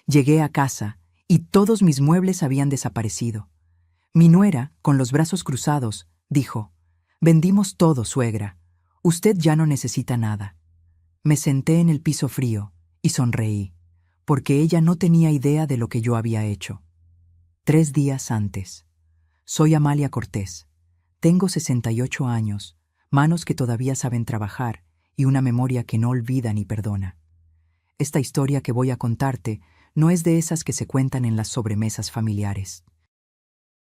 Llegué a casa y todos mis muebles habían desaparecido. Mi nuera, con los brazos cruzados, dijo: «Vendimos todo, suegra. Usted ya no necesita nada». Me senté en el piso frío y sonreí, porque ella no tenía idea de lo que yo había hecho. 3 días antes. Soy Amalia Cortés. Tengo 68 años, manos que todavía saben trabajar y una memoria que no olvida ni perdona. Esta historia que voy a contarte no es de esas que se cuentan en las sobremesas familiares.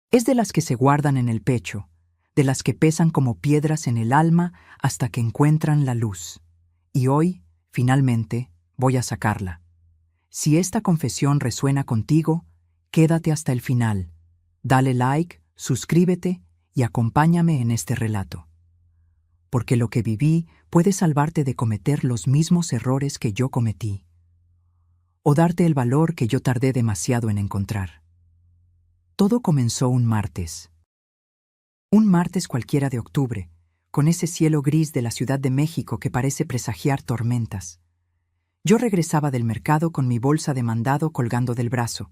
Es de las que se guardan en el pecho, de las que pesan como piedras en el alma hasta que encuentran la luz. Y hoy, finalmente, voy a sacarla. Si esta confesión resuena contigo, quédate hasta el final. Dale like, suscríbete y acompáñame en este relato. Porque lo que viví puede salvarte de cometer los mismos errores que yo cometí, o darte el valor que yo tardé demasiado en encontrar. Todo comenzó un martes. Un martes cualquiera de octubre, con ese cielo gris de la Ciudad de México que parece presagiar tormentas. Yo regresaba del mercado con mi bolsa de mandado colgando del brazo.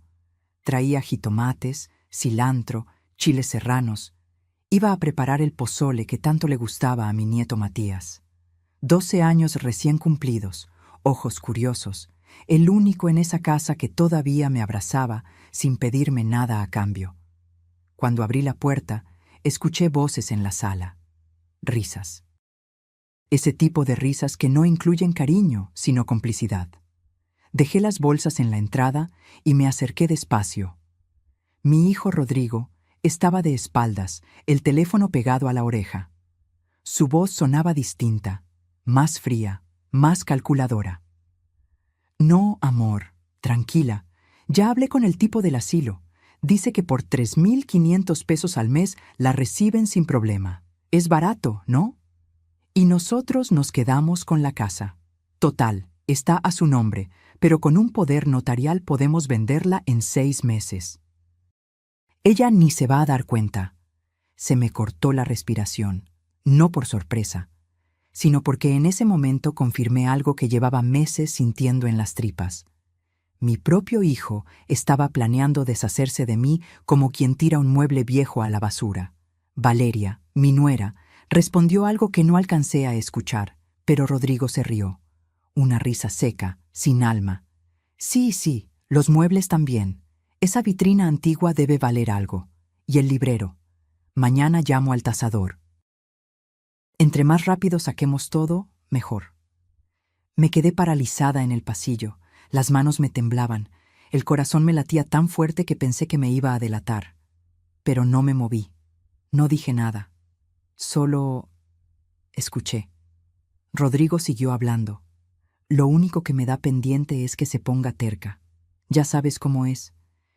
Traía jitomates, cilantro, chiles serranos. Iba a preparar el pozole que tanto le gustaba a mi nieto Matías. 12 años recién cumplidos, ojos curiosos, el único en esa casa que todavía me abrazaba sin pedirme nada a cambio. Cuando abrí la puerta, escuché voces en la sala. Risas. Ese tipo de risas que no incluyen cariño, sino complicidad. Dejé las bolsas en la entrada y me acerqué despacio. Mi hijo Rodrigo estaba de espaldas, el teléfono pegado a la oreja. Su voz sonaba distinta, más fría, más calculadora. «No, amor, tranquila. Ya hablé con el tipo del asilo. Dice que por 3,500 pesos al mes la reciben sin problema. Es barato, ¿no? Y nosotros nos quedamos con la casa. Total, está a su nombre, pero con un poder notarial podemos venderla en 6 meses. Ella ni se va a dar cuenta». Se me cortó la respiración, no por sorpresa, sino porque en ese momento confirmé algo que llevaba meses sintiendo en las tripas. Mi propio hijo estaba planeando deshacerse de mí como quien tira un mueble viejo a la basura. Valeria, mi nuera, respondió algo que no alcancé a escuchar, pero Rodrigo se rió. Una risa seca, sin alma. Sí, los muebles también. Esa vitrina antigua debe valer algo. Y el librero. Mañana llamo al tasador. Entre más rápido saquemos todo, mejor. Me quedé paralizada en el pasillo. Las manos me temblaban. El corazón me latía tan fuerte que pensé que me iba a delatar. Pero no me moví. No dije nada. Solo escuché. Rodrigo siguió hablando. Lo único que me da pendiente es que se ponga terca. Ya sabes cómo es.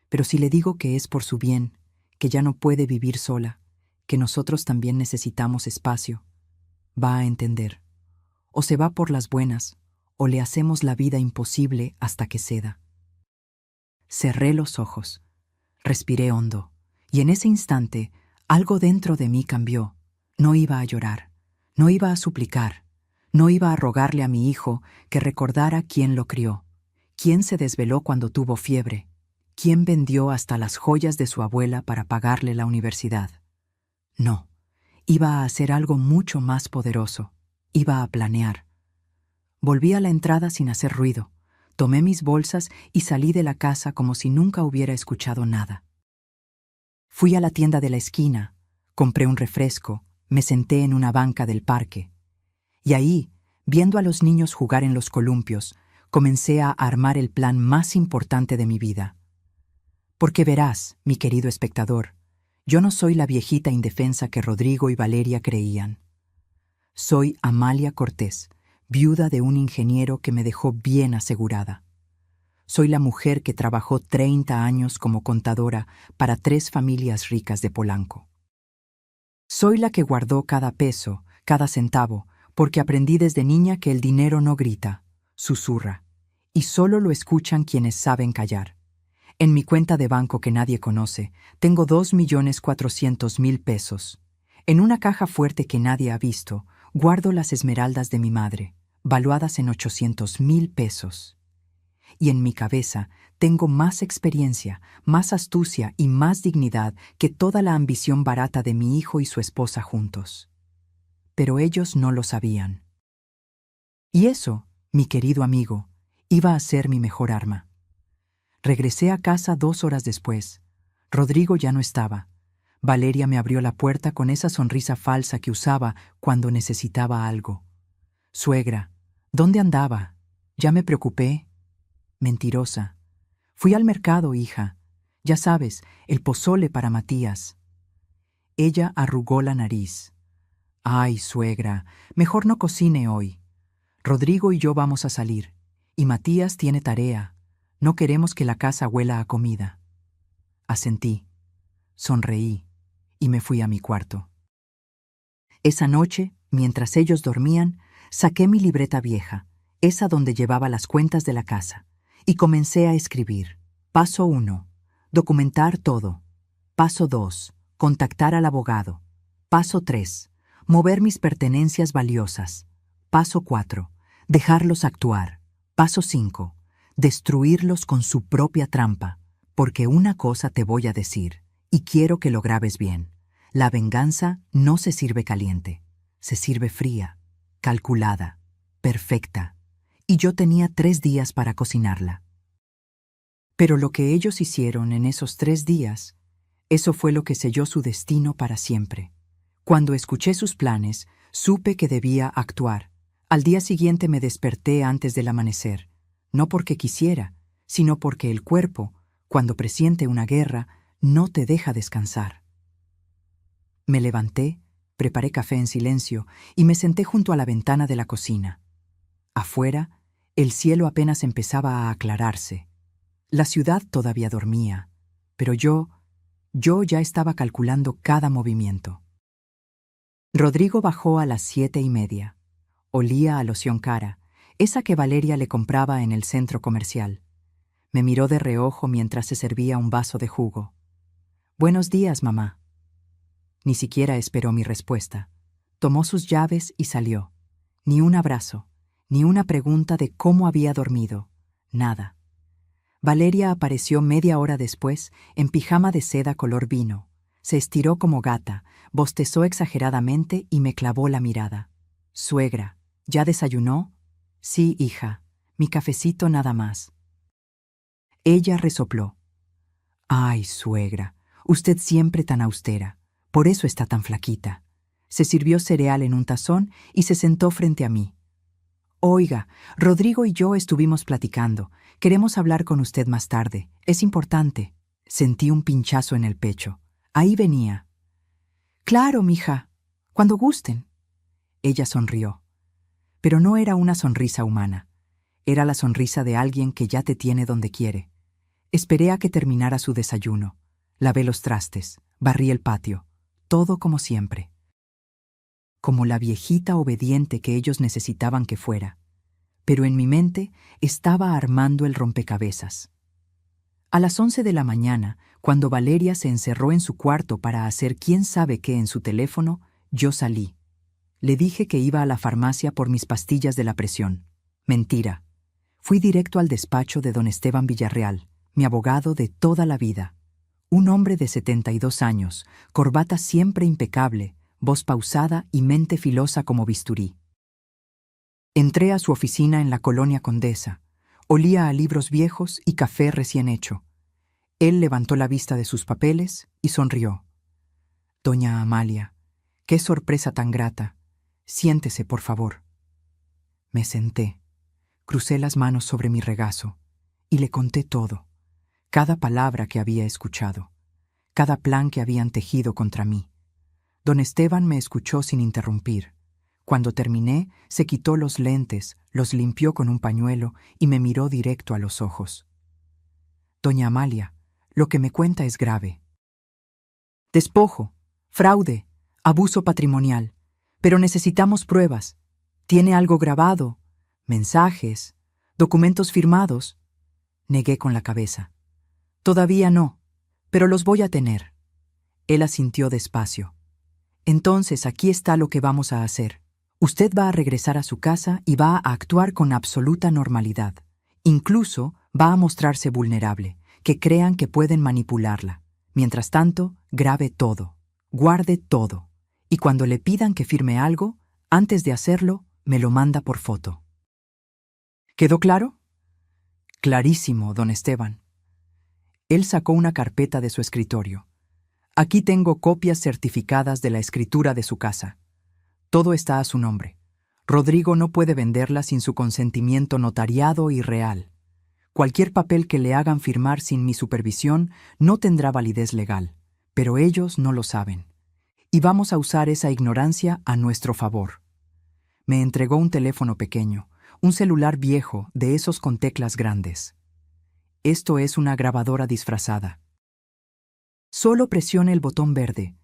Pero si le digo que es por su bien, que ya no puede vivir sola, que nosotros también necesitamos espacio, va a entender. O se va por las buenas, o le hacemos la vida imposible hasta que ceda. Cerré los ojos, respiré hondo, y en ese instante algo dentro de mí cambió. No iba a llorar, no iba a suplicar, no iba a rogarle a mi hijo que recordara quién lo crió, quién se desveló cuando tuvo fiebre, quién vendió hasta las joyas de su abuela para pagarle la universidad. No, iba a hacer algo mucho más poderoso, iba a planear. Volví a la entrada sin hacer ruido, tomé mis bolsas y salí de la casa como si nunca hubiera escuchado nada. Fui a la tienda de la esquina, compré un refresco, me senté en una banca del parque. Y ahí, viendo a los niños jugar en los columpios, comencé a armar el plan más importante de mi vida. Porque verás, mi querido espectador, yo no soy la viejita indefensa que Rodrigo y Valeria creían. Soy Amalia Cortés, viuda de un ingeniero que me dejó bien asegurada. Soy la mujer que trabajó 30 años como contadora para 3 familias ricas de Polanco. Soy la que guardó cada peso, cada centavo, porque aprendí desde niña que el dinero no grita, susurra, y solo lo escuchan quienes saben callar. En mi cuenta de banco que nadie conoce, tengo 2,400,000 pesos. En una caja fuerte que nadie ha visto, guardo las esmeraldas de mi madre, valuadas en 800,000 pesos. Y en mi cabeza Tengo más experiencia, más astucia y más dignidad que toda la ambición barata de mi hijo y su esposa juntos. Pero ellos no lo sabían. Y eso, mi querido amigo, iba a ser mi mejor arma. Regresé a casa 2 horas después. Rodrigo ya no estaba. Valeria me abrió la puerta con esa sonrisa falsa que usaba cuando necesitaba algo. Suegra, ¿dónde andaba? Ya me preocupé. Mentirosa. Fui al mercado, hija. Ya sabes, el pozole para Matías. Ella arrugó la nariz. Ay, suegra, mejor no cocine hoy. Rodrigo y yo vamos a salir. Y Matías tiene tarea. No queremos que la casa huela a comida. Asentí. Sonreí y me fui a mi cuarto. Esa noche, mientras ellos dormían, saqué mi libreta vieja, esa donde llevaba las cuentas de la casa, y comencé a escribir. Paso 1. Documentar todo. Paso 2. Contactar al abogado. Paso 3. Mover mis pertenencias valiosas. Paso 4. Dejarlos actuar. Paso 5. Destruirlos con su propia trampa, porque una cosa te voy a decir, y quiero que lo grabes bien. La venganza no se sirve caliente, se sirve fría, calculada, perfecta, y yo tenía 3 días para cocinarla. Pero lo que ellos hicieron en esos 3 días, eso fue lo que selló su destino para siempre. Cuando escuché sus planes, supe que debía actuar. Al día siguiente me desperté antes del amanecer, no porque quisiera, sino porque el cuerpo, cuando presiente una guerra, no te deja descansar. Me levanté, preparé café en silencio y me senté junto a la ventana de la cocina. Afuera, el cielo apenas empezaba a aclararse. La ciudad todavía dormía, pero yo ya estaba calculando cada movimiento. Rodrigo bajó a las 7:30. Olía a loción cara, esa que Valeria le compraba en el centro comercial. Me miró de reojo mientras se servía un vaso de jugo. «Buenos días, mamá». Ni siquiera esperó mi respuesta. Tomó sus llaves y salió. Ni un abrazo, ni una pregunta de cómo había dormido. Nada. Valeria apareció media hora después en pijama de seda color vino. Se estiró como gata, bostezó exageradamente y me clavó la mirada. «Suegra, ¿ya desayunó?» «Sí, hija. Mi cafecito nada más». Ella resopló. «Ay, suegra, usted siempre tan austera. Por eso está tan flaquita». Se sirvió cereal en un tazón y se sentó frente a mí. «Oiga, Rodrigo y yo estuvimos platicando. Queremos hablar con usted más tarde. Es importante». Sentí un pinchazo en el pecho. Ahí venía. «Claro, mija. Cuando gusten». Ella sonrió. Pero no era una sonrisa humana. Era la sonrisa de alguien que ya te tiene donde quiere. Esperé a que terminara su desayuno. Lavé los trastes, barrí el patio. Todo como siempre. Como la viejita obediente que ellos necesitaban que fuera. Pero en mi mente estaba armando el rompecabezas. A las 11 de la mañana, cuando Valeria se encerró en su cuarto para hacer quién sabe qué en su teléfono, yo salí. Le dije que iba a la farmacia por mis pastillas de la presión. Mentira. Fui directo al despacho de don Esteban Villarreal, mi abogado de toda la vida. Un hombre de 72 años, corbata siempre impecable, voz pausada y mente filosa como bisturí. Entré a su oficina en la Colonia Condesa. Olía a libros viejos y café recién hecho. Él levantó la vista de sus papeles y sonrió. «Doña Amalia, qué sorpresa tan grata. Siéntese, por favor». Me senté, crucé las manos sobre mi regazo y le conté todo, cada palabra que había escuchado, cada plan que habían tejido contra mí. Don Esteban me escuchó sin interrumpir. Cuando terminé, se quitó los lentes, los limpió con un pañuelo y me miró directo a los ojos. «Doña Amalia, lo que me cuenta es grave. Despojo, fraude, abuso patrimonial. Pero necesitamos pruebas. ¿Tiene algo grabado? ¿Mensajes? ¿Documentos firmados?» Negué con la cabeza. «Todavía no, pero los voy a tener». Él asintió despacio. «Entonces aquí está lo que vamos a hacer. Usted va a regresar a su casa y va a actuar con absoluta normalidad. Incluso va a mostrarse vulnerable, que crean que pueden manipularla. Mientras tanto, grabe todo, guarde todo, y cuando le pidan que firme algo, antes de hacerlo, me lo manda por foto. ¿Quedó claro? Clarísimo, don Esteban. Él sacó una carpeta de su escritorio. Aquí tengo copias certificadas de la escritura de su casa. Todo está a su nombre. Rodrigo no puede venderla sin su consentimiento notariado y real. Cualquier papel que le hagan firmar sin mi supervisión no tendrá validez legal, pero ellos no lo saben. Y vamos a usar esa ignorancia a nuestro favor. Me entregó un teléfono pequeño, un celular viejo de esos con teclas grandes. Esto es una grabadora disfrazada. Solo presione el botón verde.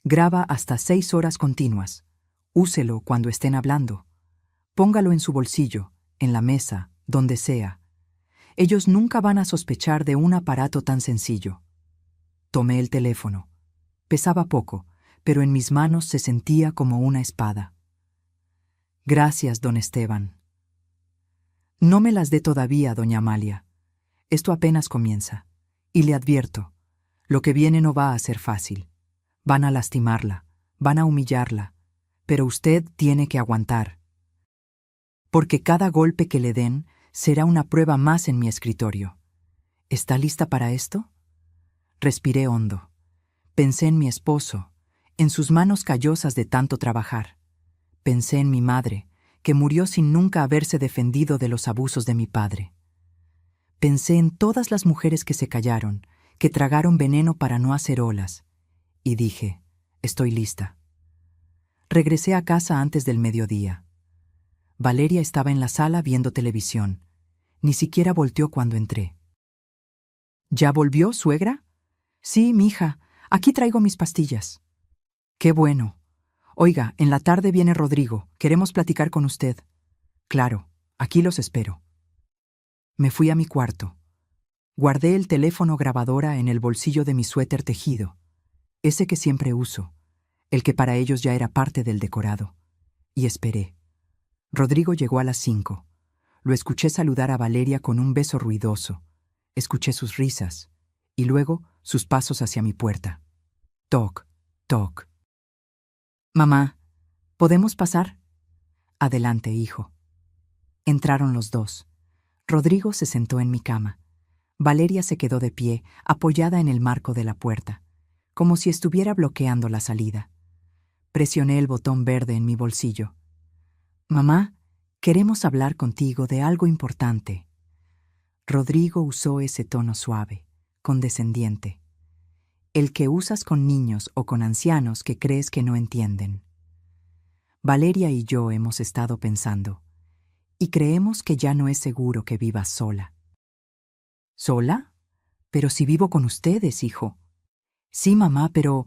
Graba hasta 6 horas continuas. Úselo cuando estén hablando. Póngalo en su bolsillo, en la mesa, donde sea. Ellos nunca van a sospechar de un aparato tan sencillo. Tomé el teléfono. Pesaba poco, pero en mis manos se sentía como una espada. Gracias, don Esteban. No me las dé todavía, doña Amalia. Esto apenas comienza. Y le advierto, lo que viene no va a ser fácil. Van a lastimarla, van a humillarla, pero usted tiene que aguantar. Porque cada golpe que le den será una prueba más en mi escritorio. ¿Está lista para esto? Respiré hondo. Pensé en mi esposo, en sus manos callosas de tanto trabajar. Pensé en mi madre, que murió sin nunca haberse defendido de los abusos de mi padre. Pensé en todas las mujeres que se callaron, que tragaron veneno para no hacer olas, y dije, estoy lista. Regresé a casa antes del mediodía. Valeria estaba en la sala viendo televisión. Ni siquiera volteó cuando entré. ¿Ya volvió, suegra? Sí, mija, aquí traigo mis pastillas. Qué bueno. Oiga, en la tarde viene Rodrigo, queremos platicar con usted. Claro, aquí los espero. Me fui a mi cuarto. Guardé el teléfono grabadora en el bolsillo de mi suéter tejido, ese que siempre uso, el que para ellos ya era parte del decorado, y esperé. Rodrigo llegó a las 5. Lo escuché saludar a Valeria con un beso ruidoso. Escuché sus risas, y luego sus pasos hacia mi puerta. Toc, toc. Mamá, ¿podemos pasar? Adelante, hijo. Entraron los dos. Rodrigo se sentó en mi cama. Valeria se quedó de pie, apoyada en el marco de la puerta, como si estuviera bloqueando la salida. Presioné el botón verde en mi bolsillo. Mamá, queremos hablar contigo de algo importante. Rodrigo usó ese tono suave, condescendiente, el que usas con niños o con ancianos que crees que no entienden. Valeria y yo hemos estado pensando, y creemos que ya no es seguro que vivas sola. ¿Sola? Pero si vivo con ustedes, hijo. Sí, mamá, pero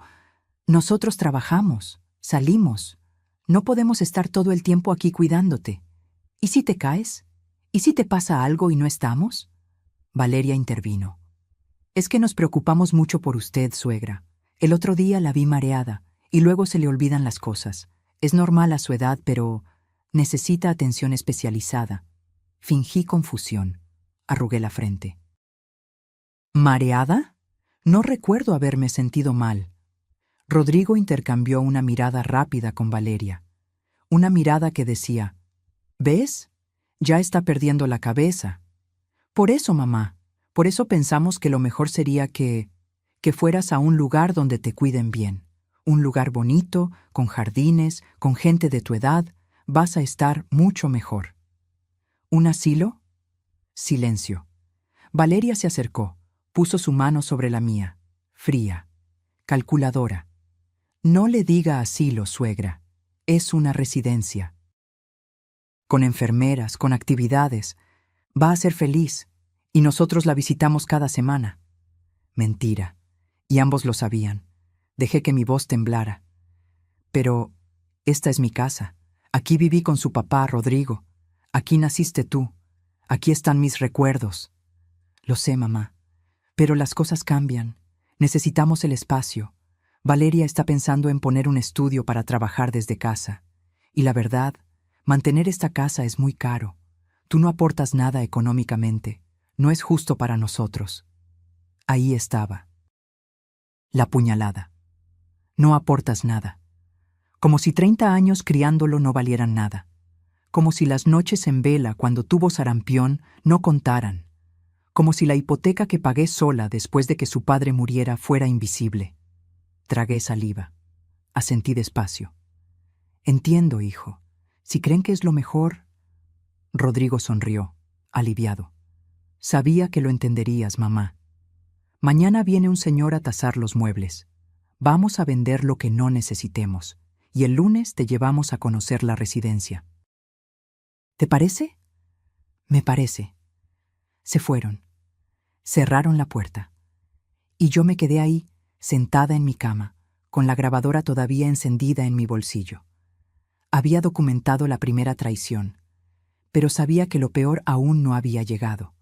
nosotros trabajamos, salimos. No podemos estar todo el tiempo aquí cuidándote. ¿Y si te caes? ¿Y si te pasa algo y no estamos? Valeria intervino. Es que nos preocupamos mucho por usted, suegra. El otro día la vi mareada, y luego se le olvidan las cosas. Es normal a su edad, pero necesita atención especializada. Fingí confusión. Arrugué la frente. ¿Mareada? No recuerdo haberme sentido mal. Rodrigo intercambió una mirada rápida con Valeria. Una mirada que decía, ¿ves? Ya está perdiendo la cabeza. Por eso, mamá, por eso pensamos que lo mejor sería que fueras a un lugar donde te cuiden bien. Un lugar bonito, con jardines, con gente de tu edad. Vas a estar mucho mejor. ¿Un asilo? Silencio. Valeria se acercó. Puso su mano sobre la mía, fría, calculadora. No le diga asilo, suegra. Es una residencia. Con enfermeras, con actividades. Va a ser feliz, y nosotros la visitamos cada semana. Mentira, y ambos lo sabían. Dejé que mi voz temblara. Pero esta es mi casa. Aquí viví con su papá, Rodrigo. Aquí naciste tú. Aquí están mis recuerdos. Lo sé, mamá. Pero las cosas cambian. Necesitamos el espacio. Valeria está pensando en poner un estudio para trabajar desde casa. Y la verdad, mantener esta casa es muy caro. Tú no aportas nada económicamente. No es justo para nosotros. Ahí estaba. La puñalada. No aportas nada. Como si 30 años criándolo no valieran nada. Como si las noches en vela cuando tuvo sarampión no contaran. Como si la hipoteca que pagué sola después de que su padre muriera fuera invisible. Tragué saliva. Asentí despacio. Entiendo, hijo. Si creen que es lo mejor... Rodrigo sonrió, aliviado. Sabía que lo entenderías, mamá. Mañana viene un señor a tasar los muebles. Vamos a vender lo que no necesitemos, y el lunes te llevamos a conocer la residencia. ¿Te parece? Me parece. Se fueron. Cerraron la puerta. Y yo me quedé ahí, sentada en mi cama, con la grabadora todavía encendida en mi bolsillo. Había documentado la primera traición, pero sabía que lo peor aún no había llegado,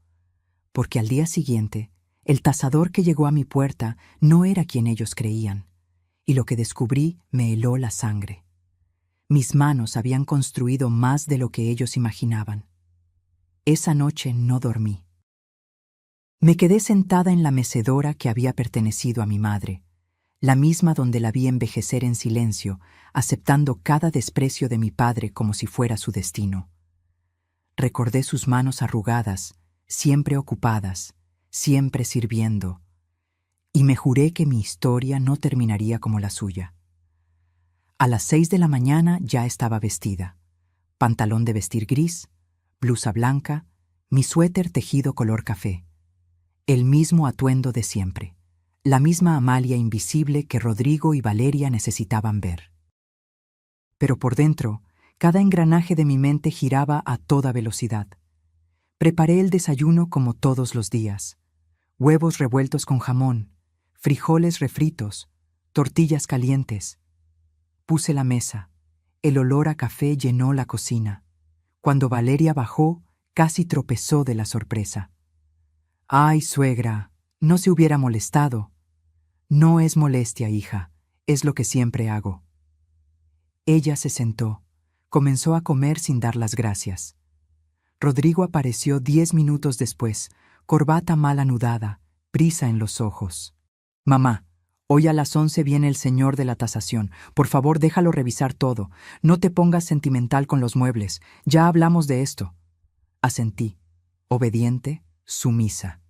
porque al día siguiente, el tasador que llegó a mi puerta no era quien ellos creían, y lo que descubrí me heló la sangre. Mis manos habían construido más de lo que ellos imaginaban. Esa noche no dormí. Me quedé sentada en la mecedora que había pertenecido a mi madre, la misma donde la vi envejecer en silencio, aceptando cada desprecio de mi padre como si fuera su destino. Recordé sus manos arrugadas, siempre ocupadas, siempre sirviendo, y me juré que mi historia no terminaría como la suya. A las 6 de la mañana ya estaba vestida. Pantalón de vestir gris, blusa blanca, mi suéter tejido color café. El mismo atuendo de siempre, la misma Amalia invisible que Rodrigo y Valeria necesitaban ver. Pero por dentro, cada engranaje de mi mente giraba a toda velocidad. Preparé el desayuno como todos los días. Huevos revueltos con jamón, frijoles refritos, tortillas calientes. Puse la mesa. El olor a café llenó la cocina. Cuando Valeria bajó, casi tropezó de la sorpresa. «Ay, suegra, no se hubiera molestado». «No es molestia, hija, es lo que siempre hago». Ella se sentó. Comenzó a comer sin dar las gracias. Rodrigo apareció 10 minutos después, corbata mal anudada, prisa en los ojos. «Mamá, hoy a las 11 viene el señor de la tasación. Por favor, déjalo revisar todo. No te pongas sentimental con los muebles. Ya hablamos de esto». Asentí, obediente, sumisa.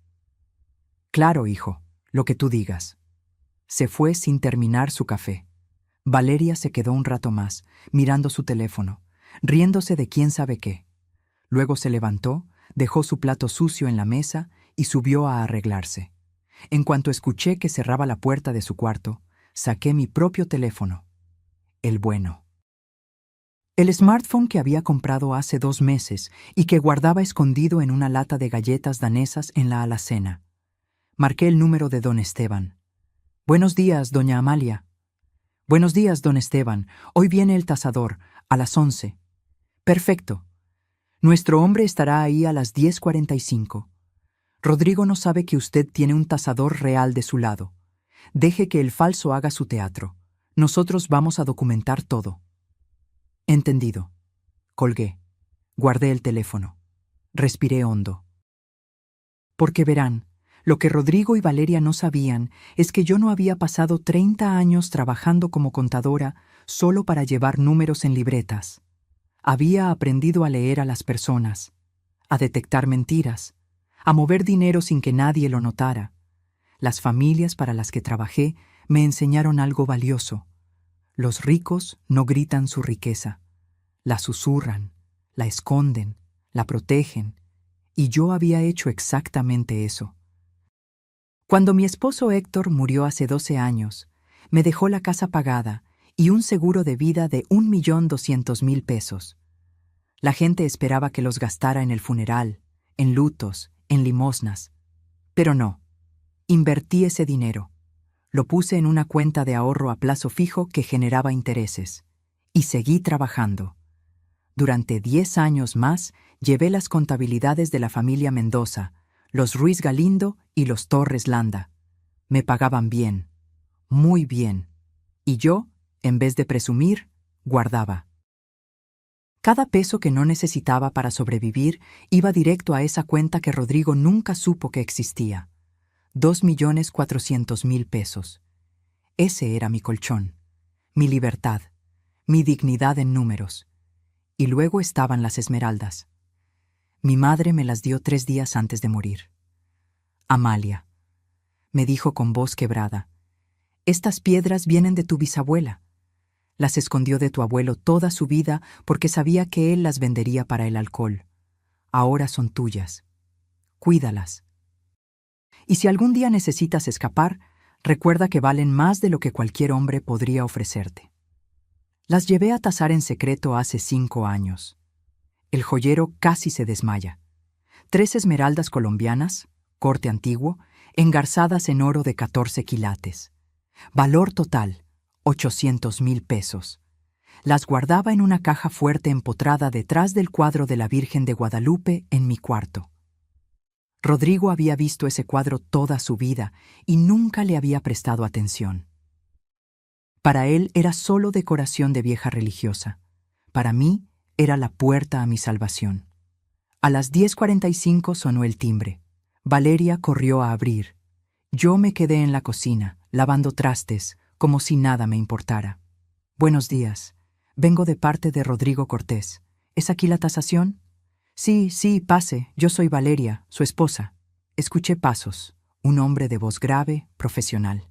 «Claro, hijo, lo que tú digas». Se fue sin terminar su café. Valeria se quedó un rato más, mirando su teléfono, riéndose de quién sabe qué. Luego se levantó, dejó su plato sucio en la mesa y subió a arreglarse. En cuanto escuché que cerraba la puerta de su cuarto, saqué mi propio teléfono. El bueno. El smartphone que había comprado hace 2 meses y que guardaba escondido en una lata de galletas danesas en la alacena. Marqué el número de don Esteban. «Buenos días, doña Amalia». «Buenos días, don Esteban. Hoy viene el tasador, a las 11». «Perfecto. Nuestro hombre estará ahí a las 10:45. Rodrigo no sabe que usted tiene un tasador real de su lado. Deje que el falso haga su teatro. Nosotros vamos a documentar todo». Entendido. Colgué. Guardé el teléfono. Respiré hondo. Porque verán, lo que Rodrigo y Valeria no sabían es que yo no había pasado 30 años trabajando como contadora solo para llevar números en libretas. Había aprendido a leer a las personas, a detectar mentiras, a mover dinero sin que nadie lo notara. Las familias para las que trabajé me enseñaron algo valioso. Los ricos no gritan su riqueza, la susurran, la esconden, la protegen, y yo había hecho exactamente eso. Cuando mi esposo Héctor murió hace 12 años, me dejó la casa pagada y un seguro de vida de 1.200.000 pesos. La gente esperaba que los gastara en el funeral, en lutos, en limosnas. Pero no. Invertí ese dinero. Lo puse en una cuenta de ahorro a plazo fijo que generaba intereses. Y seguí trabajando. Durante 10 años más llevé las contabilidades de la familia Mendoza, los Ruiz Galindo y los Torres Landa. Me pagaban bien, muy bien. Y yo, en vez de presumir, guardaba. Cada peso que no necesitaba para sobrevivir iba directo a esa cuenta que Rodrigo nunca supo que existía. 2.400.000 pesos. Ese era mi colchón, mi libertad, mi dignidad en números. Y luego estaban las esmeraldas. Mi madre me las dio 3 días antes de morir. Amalia, me dijo con voz quebrada, estas piedras vienen de tu bisabuela. Las escondió de tu abuelo toda su vida porque sabía que él las vendería para el alcohol. Ahora son tuyas. Cuídalas. Y si algún día necesitas escapar, recuerda que valen más de lo que cualquier hombre podría ofrecerte. Las llevé a tasar en secreto hace 5 años. El joyero casi se desmaya. 3 esmeraldas colombianas, corte antiguo, engarzadas en oro de 14 quilates. Valor total, 800.000 pesos. Las guardaba en una caja fuerte empotrada detrás del cuadro de la Virgen de Guadalupe en mi cuarto. Rodrigo había visto ese cuadro toda su vida y nunca le había prestado atención. Para él era solo decoración de vieja religiosa. Para mí era la puerta a mi salvación. A las 10:45 sonó el timbre. Valeria corrió a abrir. Yo me quedé en la cocina, lavando trastes, como si nada me importara. Buenos días. Vengo de parte de Rodrigo Cortés. ¿Es aquí la tasación? Sí, pase. Yo soy Valeria, su esposa. Escuché pasos. Un hombre de voz grave, profesional.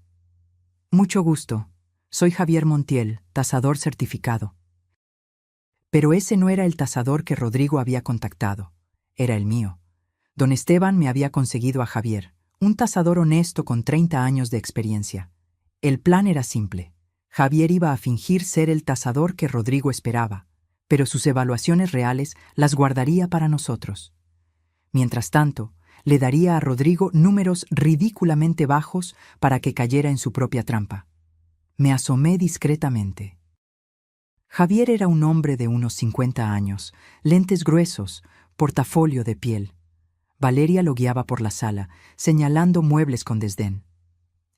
Mucho gusto. Soy Javier Montiel, tasador certificado. Pero ese no era el tasador que Rodrigo había contactado. Era el mío. Don Esteban me había conseguido a Javier, un tasador honesto con 30 años de experiencia. El plan era simple. Javier iba a fingir ser el tasador que Rodrigo esperaba, pero sus evaluaciones reales las guardaría para nosotros. Mientras tanto, le daría a Rodrigo números ridículamente bajos para que cayera en su propia trampa. Me asomé discretamente. Javier era un hombre de unos 50 años, lentes gruesos, portafolio de piel. Valeria lo guiaba por la sala, señalando muebles con desdén.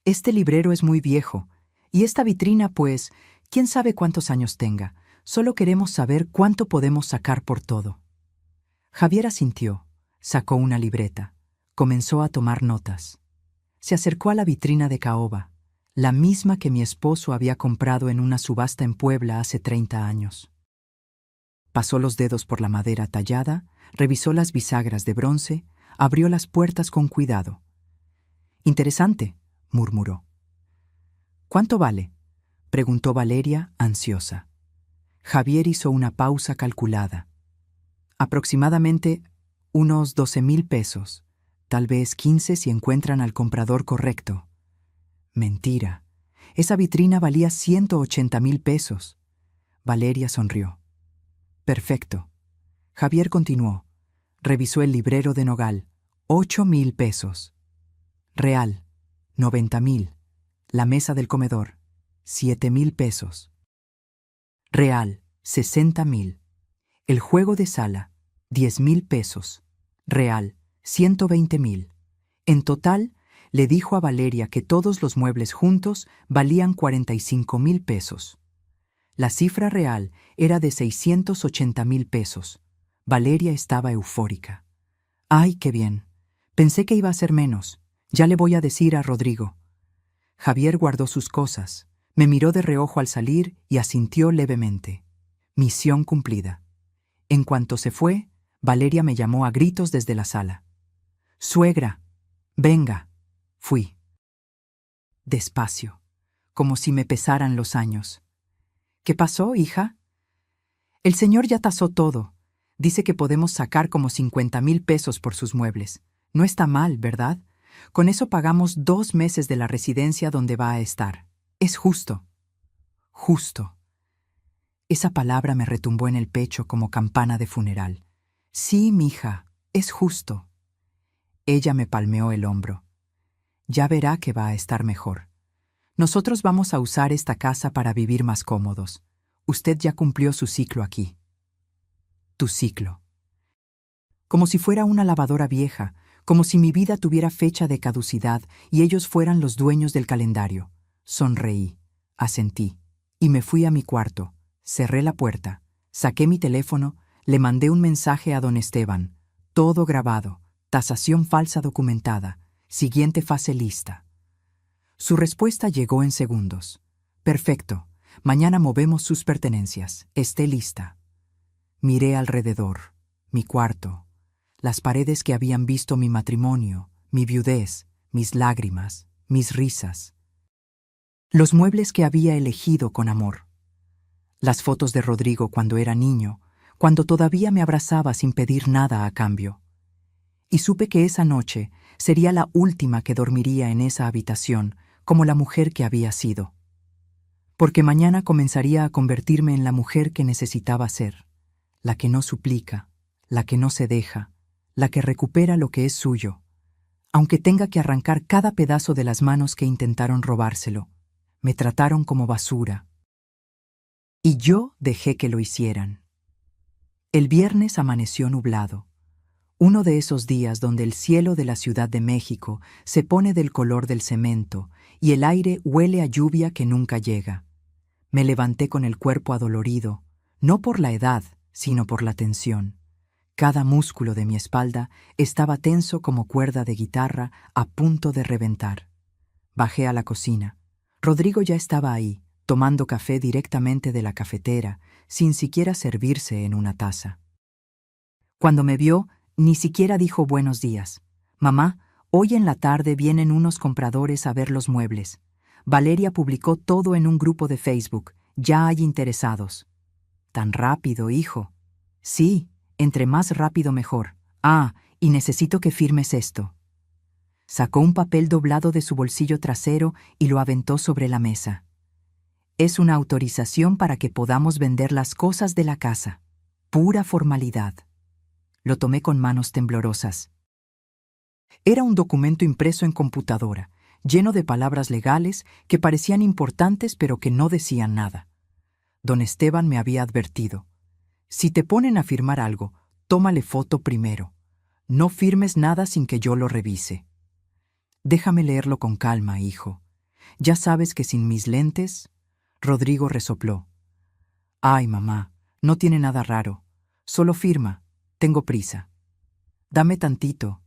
Este librero es muy viejo, y esta vitrina, pues, quién sabe cuántos años tenga. Solo queremos saber cuánto podemos sacar por todo. Javier asintió, sacó una libreta, comenzó a tomar notas. Se acercó a la vitrina de caoba, la misma que mi esposo había comprado en una subasta en Puebla hace 30 años. Pasó los dedos por la madera tallada, revisó las bisagras de bronce, abrió las puertas con cuidado. Interesante, murmuró. ¿Cuánto vale?, preguntó Valeria, ansiosa. Javier hizo una pausa calculada. Aproximadamente unos 12.000 pesos, tal vez 15 si encuentran al comprador correcto. Mentira. Esa vitrina valía 180.000 pesos. Valeria sonrió. Perfecto. Javier continuó. Revisó el librero de nogal. 8.000 pesos. Real. 90.000. La mesa del comedor. 7.000 pesos. Real. 60.000. El juego de sala. 10.000 pesos. Real. 120.000. En total, le dijo a Valeria que todos los muebles juntos valían 45.000 pesos. La cifra real era de 680.000 pesos. Valeria estaba eufórica. ¡Ay, qué bien! Pensé que iba a ser menos. Ya le voy a decir a Rodrigo. Javier guardó sus cosas, me miró de reojo al salir y asintió levemente. Misión cumplida. En cuanto se fue, Valeria me llamó a gritos desde la sala. «Suegra, venga». Fui. Despacio, como si me pesaran los años. «¿Qué pasó, hija?» «El señor ya tasó todo. Dice que podemos sacar como 50.000 pesos por sus muebles. No está mal, ¿verdad? Con eso pagamos 2 meses de la residencia donde va a estar. Es justo». Justo. Esa palabra me retumbó en el pecho como campana de funeral. «Sí, mija, es justo». Ella me palmeó el hombro. «Ya verá que va a estar mejor. Nosotros vamos a usar esta casa para vivir más cómodos. Usted ya cumplió su ciclo aquí». Tu ciclo. Como si fuera una lavadora vieja, como si mi vida tuviera fecha de caducidad y ellos fueran los dueños del calendario. Sonreí, asentí, y me fui a mi cuarto. Cerré la puerta, Saqué mi teléfono, le mandé un mensaje a don Esteban, todo grabado, tasación falsa documentada, siguiente fase lista. Su respuesta llegó en segundos. Perfecto, mañana movemos sus pertenencias, esté lista. Miré alrededor, mi cuarto, las paredes que habían visto mi matrimonio, mi viudez, mis lágrimas, mis risas. Los muebles que había elegido con amor. Las fotos de Rodrigo cuando era niño, cuando todavía me abrazaba sin pedir nada a cambio. Y supe que esa noche sería la última que dormiría en esa habitación como la mujer que había sido. Porque mañana comenzaría a convertirme en la mujer que necesitaba ser, la que no suplica, la que no se deja, la que recupera lo que es suyo, aunque tenga que arrancar cada pedazo de las manos que intentaron robárselo. Me trataron como basura. Y yo dejé que lo hicieran. El viernes amaneció nublado. Uno de esos días donde el cielo de la Ciudad de México se pone del color del cemento y el aire huele a lluvia que nunca llega. Me levanté con el cuerpo adolorido, no por la edad, sino por la tensión. Cada músculo de mi espalda estaba tenso como cuerda de guitarra a punto de reventar. Bajé a la cocina. Rodrigo ya estaba ahí, tomando café directamente de la cafetera, sin siquiera servirse en una taza. Cuando me vio, ni siquiera dijo buenos días. Mamá, hoy en la tarde vienen unos compradores a ver los muebles. Valeria publicó todo en un grupo de Facebook. Ya hay interesados. Tan rápido, hijo. Sí, entre más rápido mejor. Ah, y necesito que firmes esto. Sacó un papel doblado de su bolsillo trasero y lo aventó sobre la mesa. Es una autorización para que podamos vender las cosas de la casa. Pura formalidad. Lo tomé con manos temblorosas. Era un documento impreso en computadora, lleno de palabras legales que parecían importantes pero que no decían nada. Don Esteban me había advertido. Si te ponen a firmar algo, tómale foto primero. No firmes nada sin que yo lo revise. Déjame leerlo con calma, hijo. Ya sabes que sin mis lentes... Rodrigo resopló. Ay, mamá, no tiene nada raro. Solo firma. Tengo prisa. Dame tantito.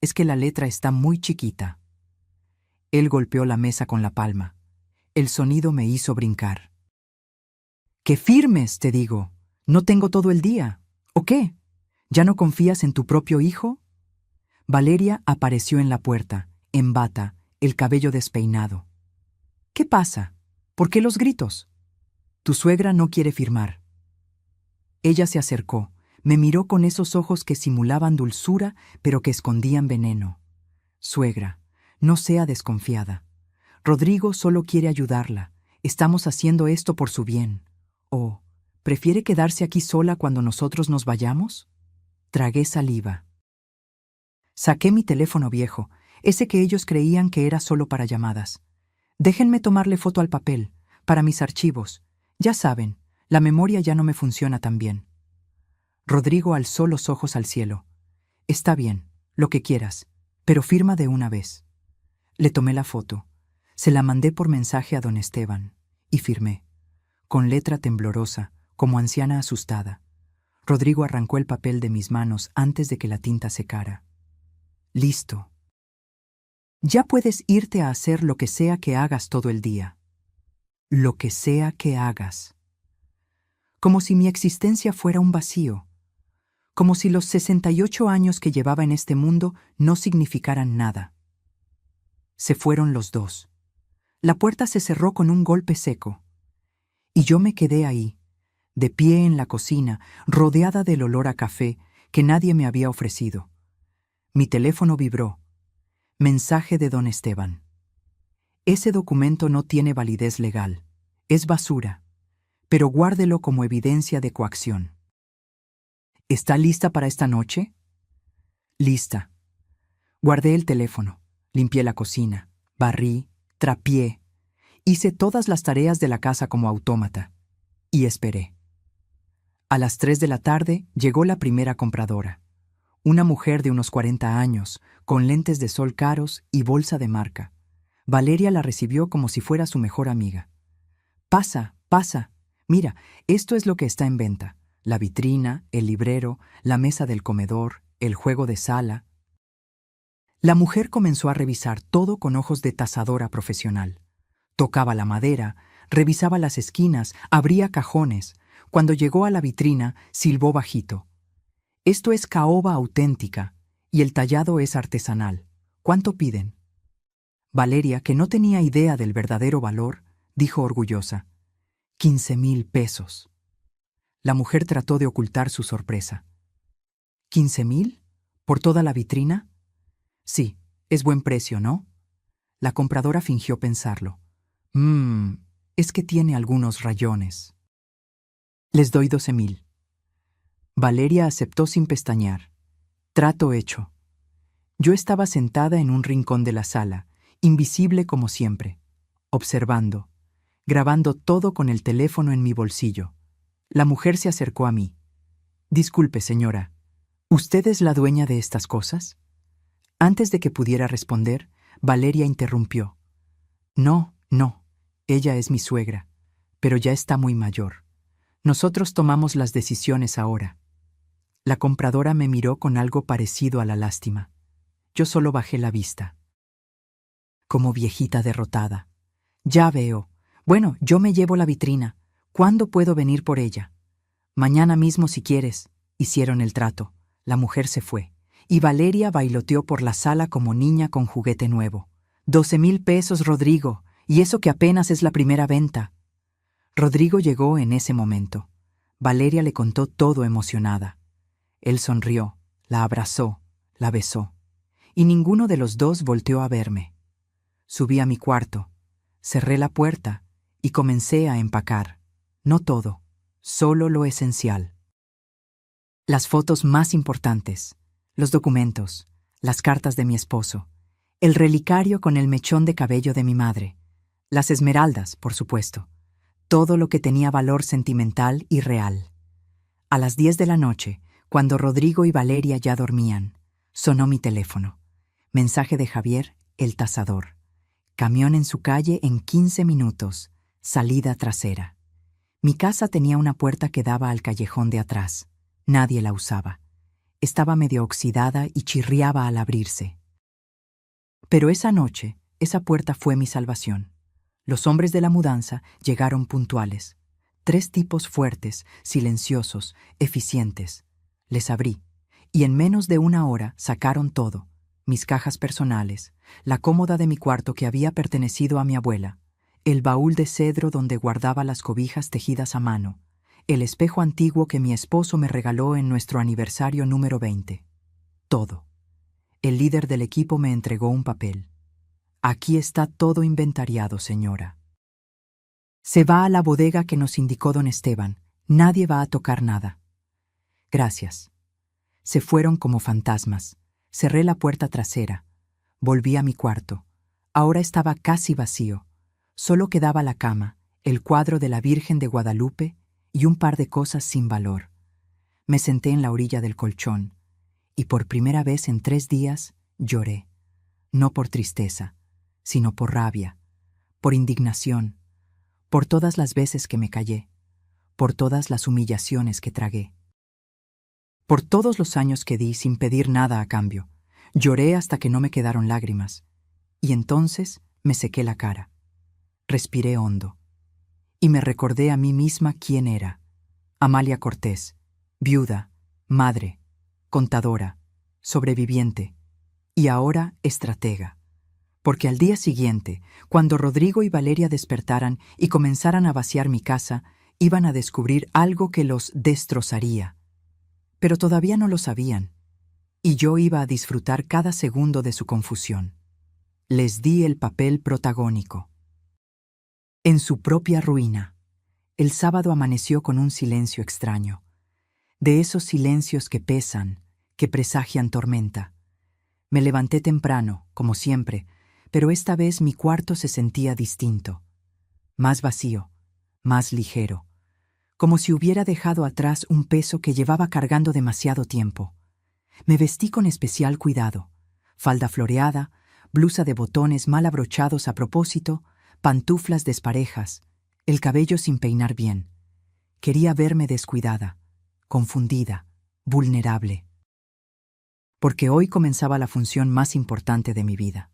Es que la letra está muy chiquita. Él golpeó la mesa con la palma. El sonido me hizo brincar. ¡Que firmes, te digo! No tengo todo el día. ¿O qué? ¿Ya no confías en tu propio hijo? Valeria apareció en la puerta, en bata, el cabello despeinado. ¿Qué pasa? ¿Por qué los gritos? Tu suegra no quiere firmar. Ella se acercó, me miró con esos ojos que simulaban dulzura, pero que escondían veneno. Suegra, no sea desconfiada. Rodrigo solo quiere ayudarla. Estamos haciendo esto por su bien. ¿O prefiere quedarse aquí sola cuando nosotros nos vayamos? Tragué saliva. Saqué mi teléfono viejo, ese que ellos creían que era solo para llamadas. Déjenme tomarle foto al papel, para mis archivos. Ya saben, la memoria ya no me funciona tan bien. Rodrigo alzó los ojos al cielo. Está bien, lo que quieras, pero firma de una vez. Le tomé la foto, se la mandé por mensaje a don Esteban, y firmé, con letra temblorosa, como anciana asustada. Rodrigo arrancó el papel de mis manos antes de que la tinta secara. Listo. Ya puedes irte a hacer lo que sea que hagas todo el día. Lo que sea que hagas. Como si mi existencia fuera un vacío. Como si los 68 años que llevaba en este mundo no significaran nada. Se fueron los dos. La puerta se cerró con un golpe seco. Y yo me quedé ahí, de pie en la cocina, rodeada del olor a café que nadie me había ofrecido. Mi teléfono vibró. Mensaje de don Esteban. Ese documento no tiene validez legal. Es basura. Pero guárdelo como evidencia de coacción. ¿Está lista para esta noche? Lista. Guardé el teléfono, limpié la cocina, barrí, trapié, hice todas las tareas de la casa como autómata y esperé. A las 3 de la tarde llegó la primera compradora. Una mujer de unos 40 años, con lentes de sol caros y bolsa de marca. Valeria la recibió como si fuera su mejor amiga. Pasa, pasa. Mira, esto es lo que está en venta. la vitrina, el librero, la mesa del comedor, el juego de sala. La mujer comenzó a revisar todo con ojos de tasadora profesional. Tocaba la madera, revisaba las esquinas, abría cajones. Cuando llegó a la vitrina, silbó bajito. Esto es caoba auténtica, y el tallado es artesanal. ¿Cuánto piden? Valeria, que no tenía idea del verdadero valor, dijo orgullosa: 15,000 pesos. La mujer trató de ocultar su sorpresa. ¿15,000? ¿Por toda la vitrina? Sí, es buen precio, ¿no? La compradora fingió pensarlo. Es que tiene algunos rayones. Les doy 12,000. Valeria aceptó sin pestañear. Trato hecho. Yo estaba sentada en un rincón de la sala, invisible como siempre, observando, grabando todo con el teléfono en mi bolsillo. La mujer se acercó a mí. Disculpe, señora, ¿usted es la dueña de estas cosas? Antes de que pudiera responder, Valeria interrumpió. No, ella es mi suegra, pero ya está muy mayor. Nosotros tomamos las decisiones ahora. La compradora me miró con algo parecido a la lástima. Yo solo bajé la vista. Como viejita derrotada. Ya veo. Bueno, yo me llevo la vitrina. ¿Cuándo puedo venir por ella? Mañana mismo si quieres. Hicieron el trato. La mujer se fue, y Valeria bailoteó por la sala como niña con juguete nuevo. 12,000 pesos, Rodrigo, y eso que apenas es la primera venta. Rodrigo llegó en ese momento. Valeria le contó todo emocionada. Él sonrió, la abrazó, la besó, y ninguno de los dos volteó a verme. Subí a mi cuarto, cerré la puerta y comencé a empacar. No todo, solo lo esencial. Las fotos más importantes, los documentos, las cartas de mi esposo, el relicario con el mechón de cabello de mi madre, las esmeraldas, por supuesto, todo lo que tenía valor sentimental y real. A las 10 de la noche, cuando Rodrigo y Valeria ya dormían, sonó mi teléfono. Mensaje de Javier, el tasador. Camión en su calle en 15 minutos, salida trasera. Mi casa tenía una puerta que daba al callejón de atrás. Nadie la usaba. Estaba medio oxidada y chirriaba al abrirse. Pero esa noche, esa puerta fue mi salvación. Los hombres de la mudanza llegaron puntuales. 3 tipos fuertes, silenciosos, eficientes. Les abrí, y en menos de una hora sacaron todo. Mis cajas personales, la cómoda de mi cuarto que había pertenecido a mi abuela, el baúl de cedro donde guardaba las cobijas tejidas a mano, el espejo antiguo que mi esposo me regaló en nuestro aniversario número 20. Todo. El líder del equipo me entregó un papel. Aquí está todo inventariado, señora. Se va a la bodega que nos indicó don Esteban. Nadie va a tocar nada. Gracias. Se fueron como fantasmas. Cerré la puerta trasera. Volví a mi cuarto. Ahora estaba casi vacío. Solo quedaba la cama, el cuadro de la Virgen de Guadalupe y un par de cosas sin valor. Me senté en la orilla del colchón y por primera vez en 3 días lloré. No por tristeza, sino por rabia, por indignación, por todas las veces que me callé, por todas las humillaciones que tragué. Por todos los años que di sin pedir nada a cambio. Lloré hasta que no me quedaron lágrimas. Y entonces me sequé la cara. Respiré hondo. Y me recordé a mí misma quién era. Amalia Cortés, viuda, madre, contadora, sobreviviente, y ahora estratega. Porque al día siguiente, cuando Rodrigo y Valeria despertaran y comenzaran a vaciar mi casa, iban a descubrir algo que los destrozaría. Pero todavía no lo sabían, y yo iba a disfrutar cada segundo de su confusión. Les di el papel protagónico. En su propia ruina, el sábado amaneció con un silencio extraño, de esos silencios que pesan, que presagian tormenta. Me levanté temprano, como siempre, pero esta vez mi cuarto se sentía distinto, más vacío, más ligero, como si hubiera dejado atrás un peso que llevaba cargando demasiado tiempo. Me vestí con especial cuidado, falda floreada, blusa de botones mal abrochados a propósito, pantuflas desparejas, el cabello sin peinar bien. Quería verme descuidada, confundida, vulnerable. Porque hoy comenzaba la función más importante de mi vida.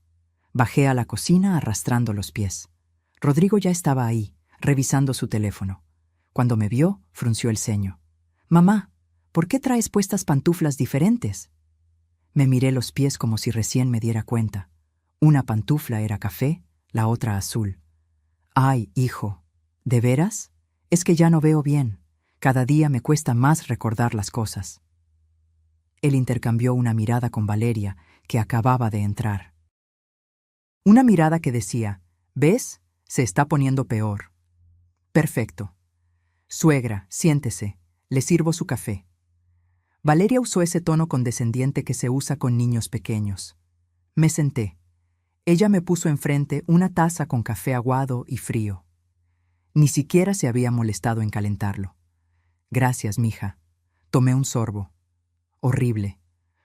Bajé a la cocina arrastrando los pies. Rodrigo ya estaba ahí, revisando su teléfono. Cuando me vio, frunció el ceño. «Mamá, ¿por qué traes puestas pantuflas diferentes?» Me miré los pies como si recién me diera cuenta. Una pantufla era café, la otra azul. «Ay, hijo, ¿de veras? Es que ya no veo bien. Cada día me cuesta más recordar las cosas». Él intercambió una mirada con Valeria, que acababa de entrar. Una mirada que decía, «¿Ves? Se está poniendo peor». «Perfecto. Suegra, siéntese. Le sirvo su café». Valeria usó ese tono condescendiente que se usa con niños pequeños. Me senté. Ella me puso enfrente una taza con café aguado y frío. Ni siquiera se había molestado en calentarlo. «Gracias, mija». Tomé un sorbo. Horrible,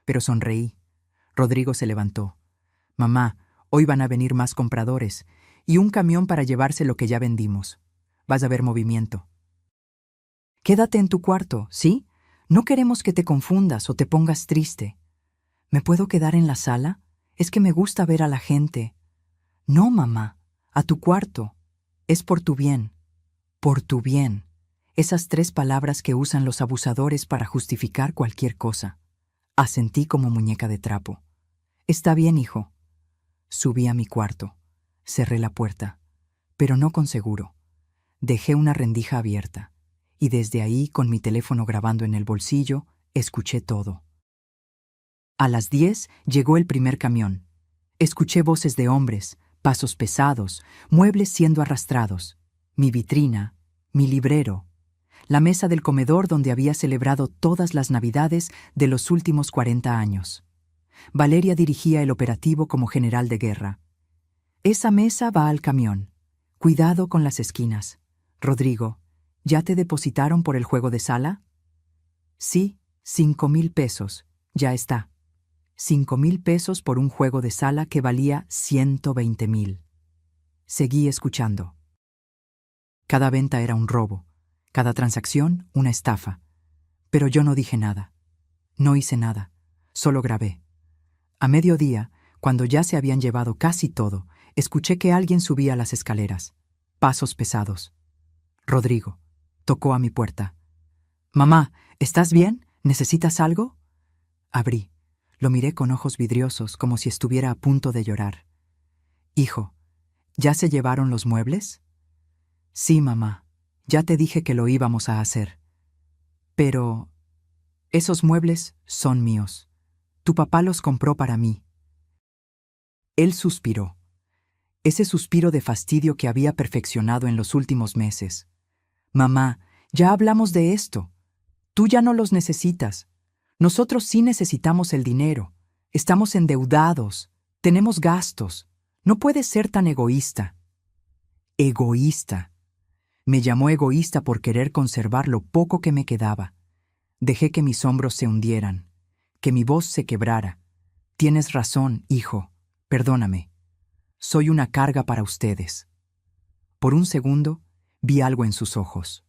pero sonreí. Rodrigo se levantó. «Mamá, hoy van a venir más compradores y un camión para llevarse lo que ya vendimos. Vas a ver movimiento». «Quédate en tu cuarto, ¿sí? No queremos que te confundas o te pongas triste». «¿Me puedo quedar en la sala? Es que me gusta ver a la gente». «No, mamá, a tu cuarto. Es por tu bien». «Por tu bien». Esas 3 palabras que usan los abusadores para justificar cualquier cosa. Asentí como muñeca de trapo. «Está bien, hijo». Subí a mi cuarto. Cerré la puerta, pero no con seguro. Dejé una rendija abierta, y desde ahí, con mi teléfono grabando en el bolsillo, escuché todo. A las 10 llegó el primer camión. Escuché voces de hombres, pasos pesados, muebles siendo arrastrados. Mi vitrina, mi librero, la mesa del comedor donde había celebrado todas las Navidades de los últimos 40 años. Valeria dirigía el operativo como general de guerra. «Esa mesa va al camión. Cuidado con las esquinas. Rodrigo, ¿ya te depositaron por el juego de sala?» «Sí, 5,000 pesos. Ya está». 5,000 pesos por un juego de sala que valía 120,000. Seguí escuchando. Cada venta era un robo, cada transacción una estafa. Pero yo no dije nada. No hice nada. Solo grabé. A mediodía, cuando ya se habían llevado casi todo, escuché que alguien subía las escaleras. Pasos pesados. Rodrigo tocó a mi puerta. «Mamá, ¿estás bien? ¿Necesitas algo?» Abrí. Lo miré con ojos vidriosos, como si estuviera a punto de llorar. «Hijo, ¿ya se llevaron los muebles?» «Sí, mamá. Ya te dije que lo íbamos a hacer. Pero esos muebles son míos. Tu papá los compró para mí». Él suspiró. Ese suspiro de fastidio que había perfeccionado en los últimos meses. «Mamá, ya hablamos de esto. Tú ya no los necesitas. Nosotros sí necesitamos el dinero. Estamos endeudados. Tenemos gastos. No puedes ser tan egoísta». «Egoísta». Me llamó egoísta por querer conservar lo poco que me quedaba. Dejé que mis hombros se hundieran, que mi voz se quebrara. «Tienes razón, hijo. Perdóname. Soy una carga para ustedes». Por un segundo, vi algo en sus ojos.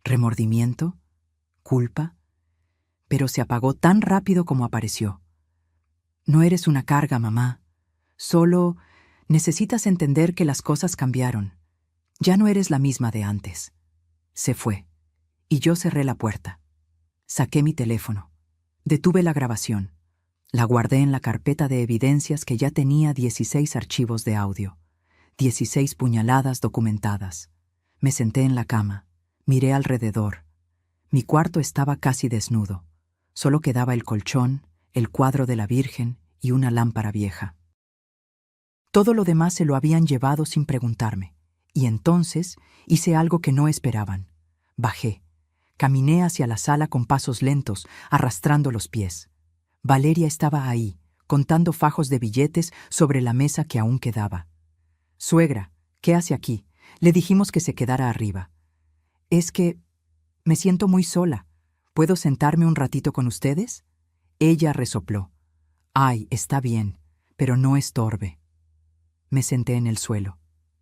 ¿Remordimiento? ¿Culpa? Pero se apagó tan rápido como apareció. «No eres una carga, mamá. Solo necesitas entender que las cosas cambiaron. Ya no eres la misma de antes». Se fue, y yo cerré la puerta. Saqué mi teléfono. Detuve la grabación. La guardé en la carpeta de evidencias que ya tenía 16 archivos de audio, 16 puñaladas documentadas. Me senté en la cama, miré alrededor. Mi cuarto estaba casi desnudo. Solo quedaba el colchón, el cuadro de la Virgen y una lámpara vieja. Todo lo demás se lo habían llevado sin preguntarme, y entonces hice algo que no esperaban. Bajé. Caminé hacia la sala con pasos lentos, arrastrando los pies. Valeria estaba ahí, contando fajos de billetes sobre la mesa que aún quedaba. «Suegra, ¿qué hace aquí? Le dijimos que se quedara arriba». «Es que me siento muy sola. ¿Puedo sentarme un ratito con ustedes?» Ella resopló. «Ay, está bien, pero no estorbe». Me senté en el suelo.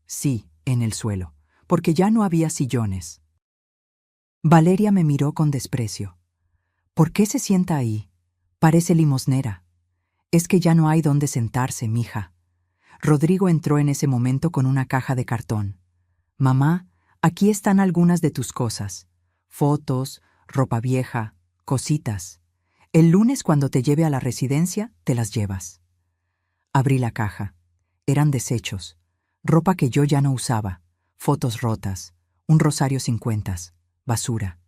Sí, en el suelo, porque ya no había sillones. Valeria me miró con desprecio. ¿Por qué se sienta ahí? Parece limosnera. Es que ya no hay dónde sentarse, mija. Rodrigo entró en ese momento con una caja de cartón. Mamá, aquí están algunas de tus cosas. Fotos, ropa vieja, cositas. El lunes cuando te lleve a la residencia, te las llevas. Abrí la caja. Eran desechos. Ropa que yo ya no usaba. Fotos rotas. Un rosario sin cuentas. Basura.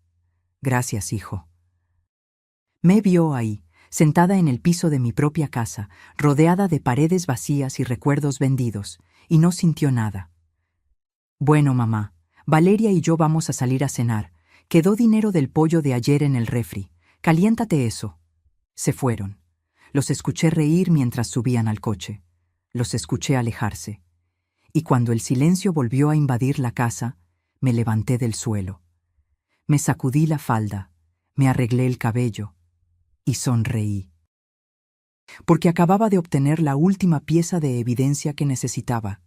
Gracias, hijo. Me vio ahí, sentada en el piso de mi propia casa, rodeada de paredes vacías y recuerdos vendidos, y no sintió nada. Bueno, mamá, Valeria y yo vamos a salir a cenar. Quedó dinero del pollo de ayer en el refri. Caliéntate eso. Se fueron. Los escuché reír mientras subían al coche. Los escuché alejarse. Y cuando el silencio volvió a invadir la casa, me levanté del suelo. Me sacudí la falda, me arreglé el cabello y sonreí. Porque acababa de obtener la última pieza de evidencia que necesitaba.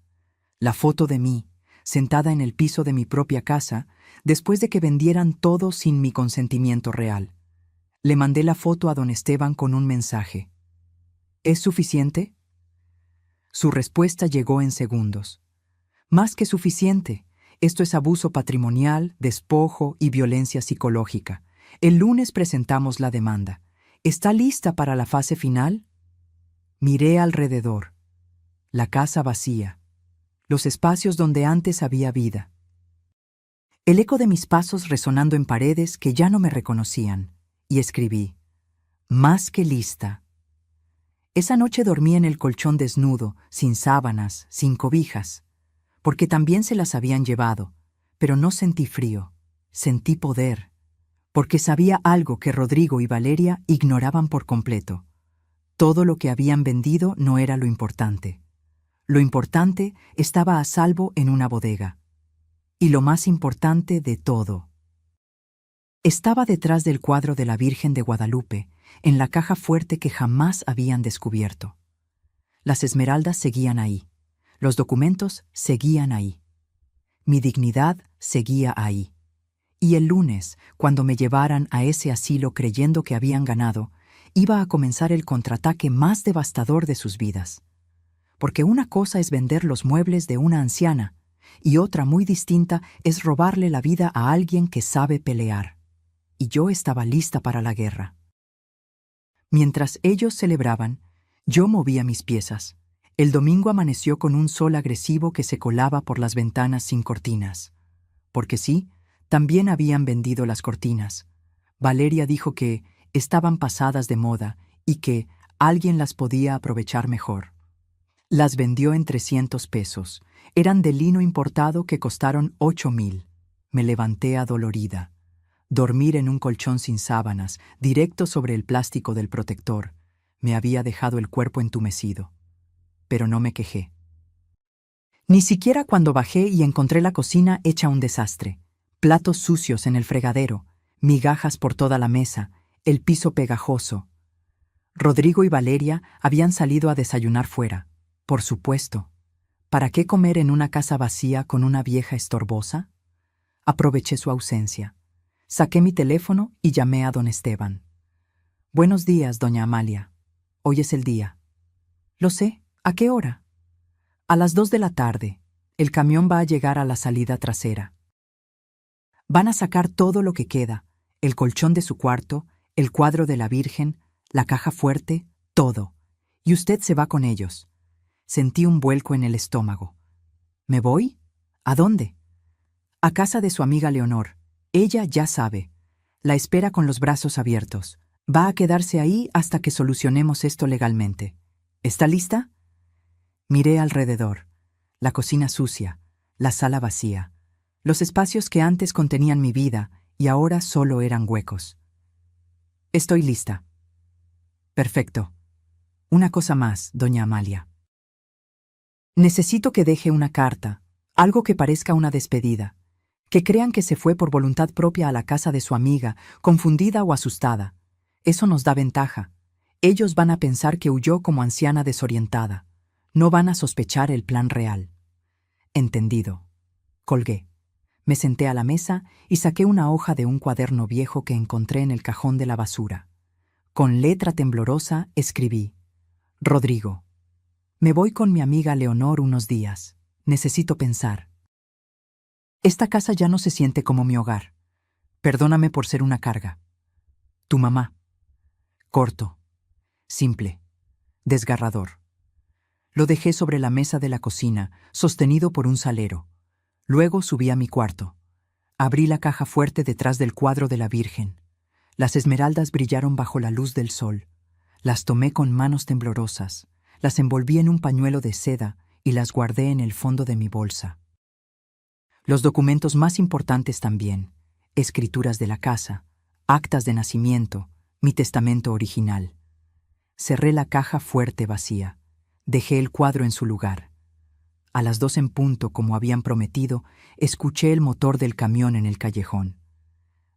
La foto de mí, sentada en el piso de mi propia casa, después de que vendieran todo sin mi consentimiento real. Le mandé la foto a don Esteban con un mensaje. ¿Es suficiente? Su respuesta llegó en segundos. Más que suficiente. Esto es abuso patrimonial, despojo y violencia psicológica. El lunes presentamos la demanda. ¿Está lista para la fase final? Miré alrededor. La casa vacía. Los espacios donde antes había vida. El eco de mis pasos resonando en paredes que ya no me reconocían. Y escribí: más que lista. Esa noche dormí en el colchón desnudo, sin sábanas, sin cobijas, porque también se las habían llevado, pero no sentí frío, sentí poder, porque sabía algo que Rodrigo y Valeria ignoraban por completo. Todo lo que habían vendido no era lo importante. Lo importante estaba a salvo en una bodega. Y lo más importante de todo, estaba detrás del cuadro de la Virgen de Guadalupe, en la caja fuerte que jamás habían descubierto. Las esmeraldas seguían ahí. Los documentos seguían ahí. Mi dignidad seguía ahí. Y el lunes, cuando me llevaran a ese asilo creyendo que habían ganado, iba a comenzar el contraataque más devastador de sus vidas. Porque una cosa es vender los muebles de una anciana, y otra muy distinta es robarle la vida a alguien que sabe pelear. Y yo estaba lista para la guerra. Mientras ellos celebraban, yo movía mis piezas. El domingo amaneció con un sol agresivo que se colaba por las ventanas sin cortinas. Porque sí, también habían vendido las cortinas. Valeria dijo que estaban pasadas de moda y que alguien las podía aprovechar mejor. Las vendió en 300 pesos. Eran de lino importado que costaron 8,000. Me levanté adolorida. Dormir en un colchón sin sábanas, directo sobre el plástico del protector, me había dejado el cuerpo entumecido. Pero no me quejé. Ni siquiera cuando bajé y encontré la cocina hecha un desastre. Platos sucios en el fregadero, migajas por toda la mesa, el piso pegajoso. Rodrigo y Valeria habían salido a desayunar fuera. Por supuesto. ¿Para qué comer en una casa vacía con una vieja estorbosa? Aproveché su ausencia. Saqué mi teléfono y llamé a don Esteban. Buenos días, doña Amalia. Hoy es el día. Lo sé. ¿A qué hora? A las 2 de la tarde. El camión va a llegar a la salida trasera. Van a sacar todo lo que queda, el colchón de su cuarto, el cuadro de la Virgen, la caja fuerte, todo. Y usted se va con ellos. Sentí un vuelco en el estómago. ¿Me voy? ¿A dónde? A casa de su amiga Leonor. Ella ya sabe. La espera con los brazos abiertos. Va a quedarse ahí hasta que solucionemos esto legalmente. ¿Está lista? Miré alrededor. La cocina sucia, la sala vacía, los espacios que antes contenían mi vida y ahora solo eran huecos. Estoy lista. Perfecto. Una cosa más, doña Amalia. Necesito que deje una carta, algo que parezca una despedida, que crean que se fue por voluntad propia a la casa de su amiga, confundida o asustada. Eso nos da ventaja. Ellos van a pensar que huyó como anciana desorientada. No van a sospechar el plan real. Entendido. Colgué. Me senté a la mesa y saqué una hoja de un cuaderno viejo que encontré en el cajón de la basura. Con letra temblorosa escribí: Rodrigo, me voy con mi amiga Leonor unos días. Necesito pensar. Esta casa ya no se siente como mi hogar. Perdóname por ser una carga. Tu mamá. Corto, simple, desgarrador. Lo dejé sobre la mesa de la cocina, sostenido por un salero. Luego subí a mi cuarto. Abrí la caja fuerte detrás del cuadro de la Virgen. Las esmeraldas brillaron bajo la luz del sol. Las tomé con manos temblorosas, las envolví en un pañuelo de seda y las guardé en el fondo de mi bolsa. Los documentos más importantes también: escrituras de la casa, actas de nacimiento, mi testamento original. Cerré la caja fuerte vacía. Dejé el cuadro en su lugar. A las 2 en punto, como habían prometido, escuché el motor del camión en el callejón.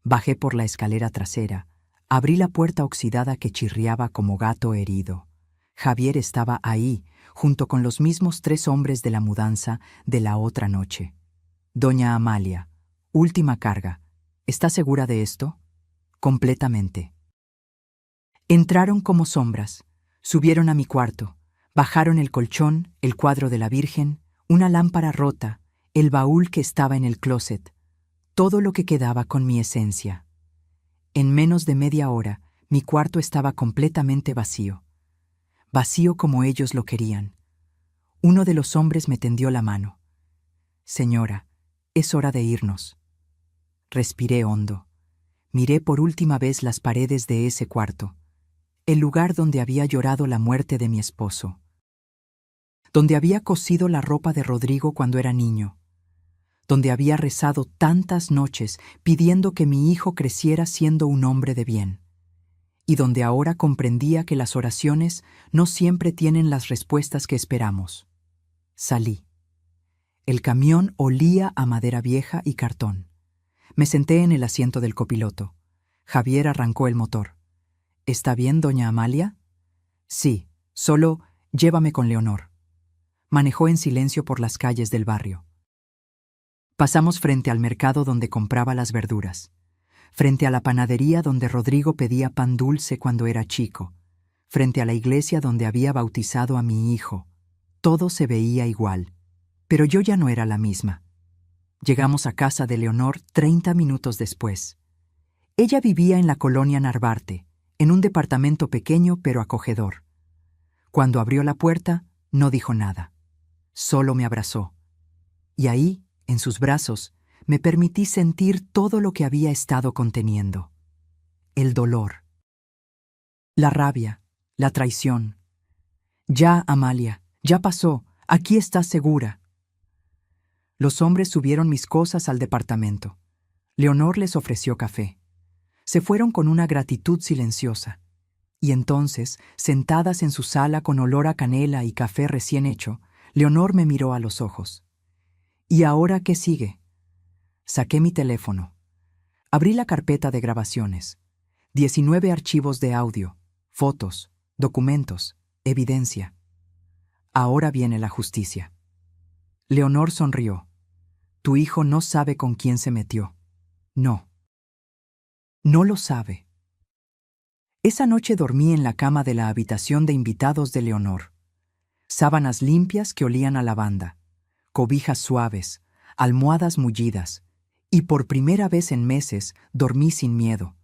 Bajé por la escalera trasera, abrí la puerta oxidada que chirriaba como gato herido. Javier estaba ahí, junto con los mismos 3 hombres de la mudanza de la otra noche. Doña Amalia, última carga. ¿Está segura de esto? Completamente. Entraron como sombras, subieron a mi cuarto, bajaron el colchón, el cuadro de la Virgen, una lámpara rota, el baúl que estaba en el closet, todo lo que quedaba con mi esencia. En menos de media hora, mi cuarto estaba completamente vacío. Vacío como ellos lo querían. Uno de los hombres me tendió la mano. Señora, es hora de irnos. Respiré hondo. Miré por última vez las paredes de ese cuarto, el lugar donde había llorado la muerte de mi esposo, donde había cosido la ropa de Rodrigo cuando era niño, donde había rezado tantas noches pidiendo que mi hijo creciera siendo un hombre de bien, y donde ahora comprendía que las oraciones no siempre tienen las respuestas que esperamos. Salí. El camión olía a madera vieja y cartón. Me senté en el asiento del copiloto. Javier arrancó el motor. ¿Está bien, doña Amalia? Sí, solo llévame con Leonor. Manejó en silencio por las calles del barrio. Pasamos frente al mercado donde compraba las verduras, frente a la panadería donde Rodrigo pedía pan dulce cuando era chico, frente a la iglesia donde había bautizado a mi hijo. Todo se veía igual, pero yo ya no era la misma. Llegamos a casa de Leonor 30 minutos después. Ella vivía en la colonia Narvarte, en un departamento pequeño pero acogedor. Cuando abrió la puerta, no dijo nada. Solo me abrazó. Y ahí, en sus brazos, me permití sentir todo lo que había estado conteniendo. El dolor. La rabia, la traición. Ya, Amalia, ya pasó, aquí estás segura. Los hombres subieron mis cosas al departamento. Leonor les ofreció café. Se fueron con una gratitud silenciosa. Y entonces, sentadas en su sala con olor a canela y café recién hecho, Leonor me miró a los ojos. ¿Y ahora qué sigue? Saqué mi teléfono. Abrí la carpeta de grabaciones. 19 archivos de audio, fotos, documentos, evidencia. Ahora viene la justicia. Leonor sonrió. Tu hijo no sabe con quién se metió. No. No lo sabe. Esa noche dormí en la cama de la habitación de invitados de Leonor. Sábanas limpias que olían a lavanda, cobijas suaves, almohadas mullidas, y por primera vez en meses dormí sin miedo.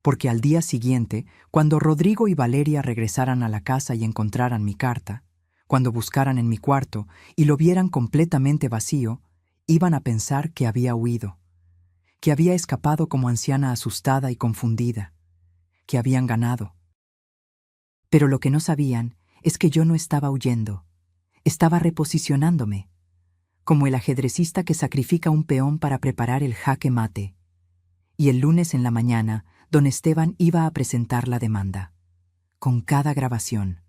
Porque al día siguiente, cuando Rodrigo y Valeria regresaran a la casa y encontraran mi carta, cuando buscaran en mi cuarto y lo vieran completamente vacío, iban a pensar que había huido, que había escapado como anciana asustada y confundida, que habían ganado. Pero lo que no sabían es que yo no estaba huyendo, estaba reposicionándome, como el ajedrecista que sacrifica un peón para preparar el jaque mate. Y el lunes en la mañana, don Esteban iba a presentar la demanda, con cada grabación,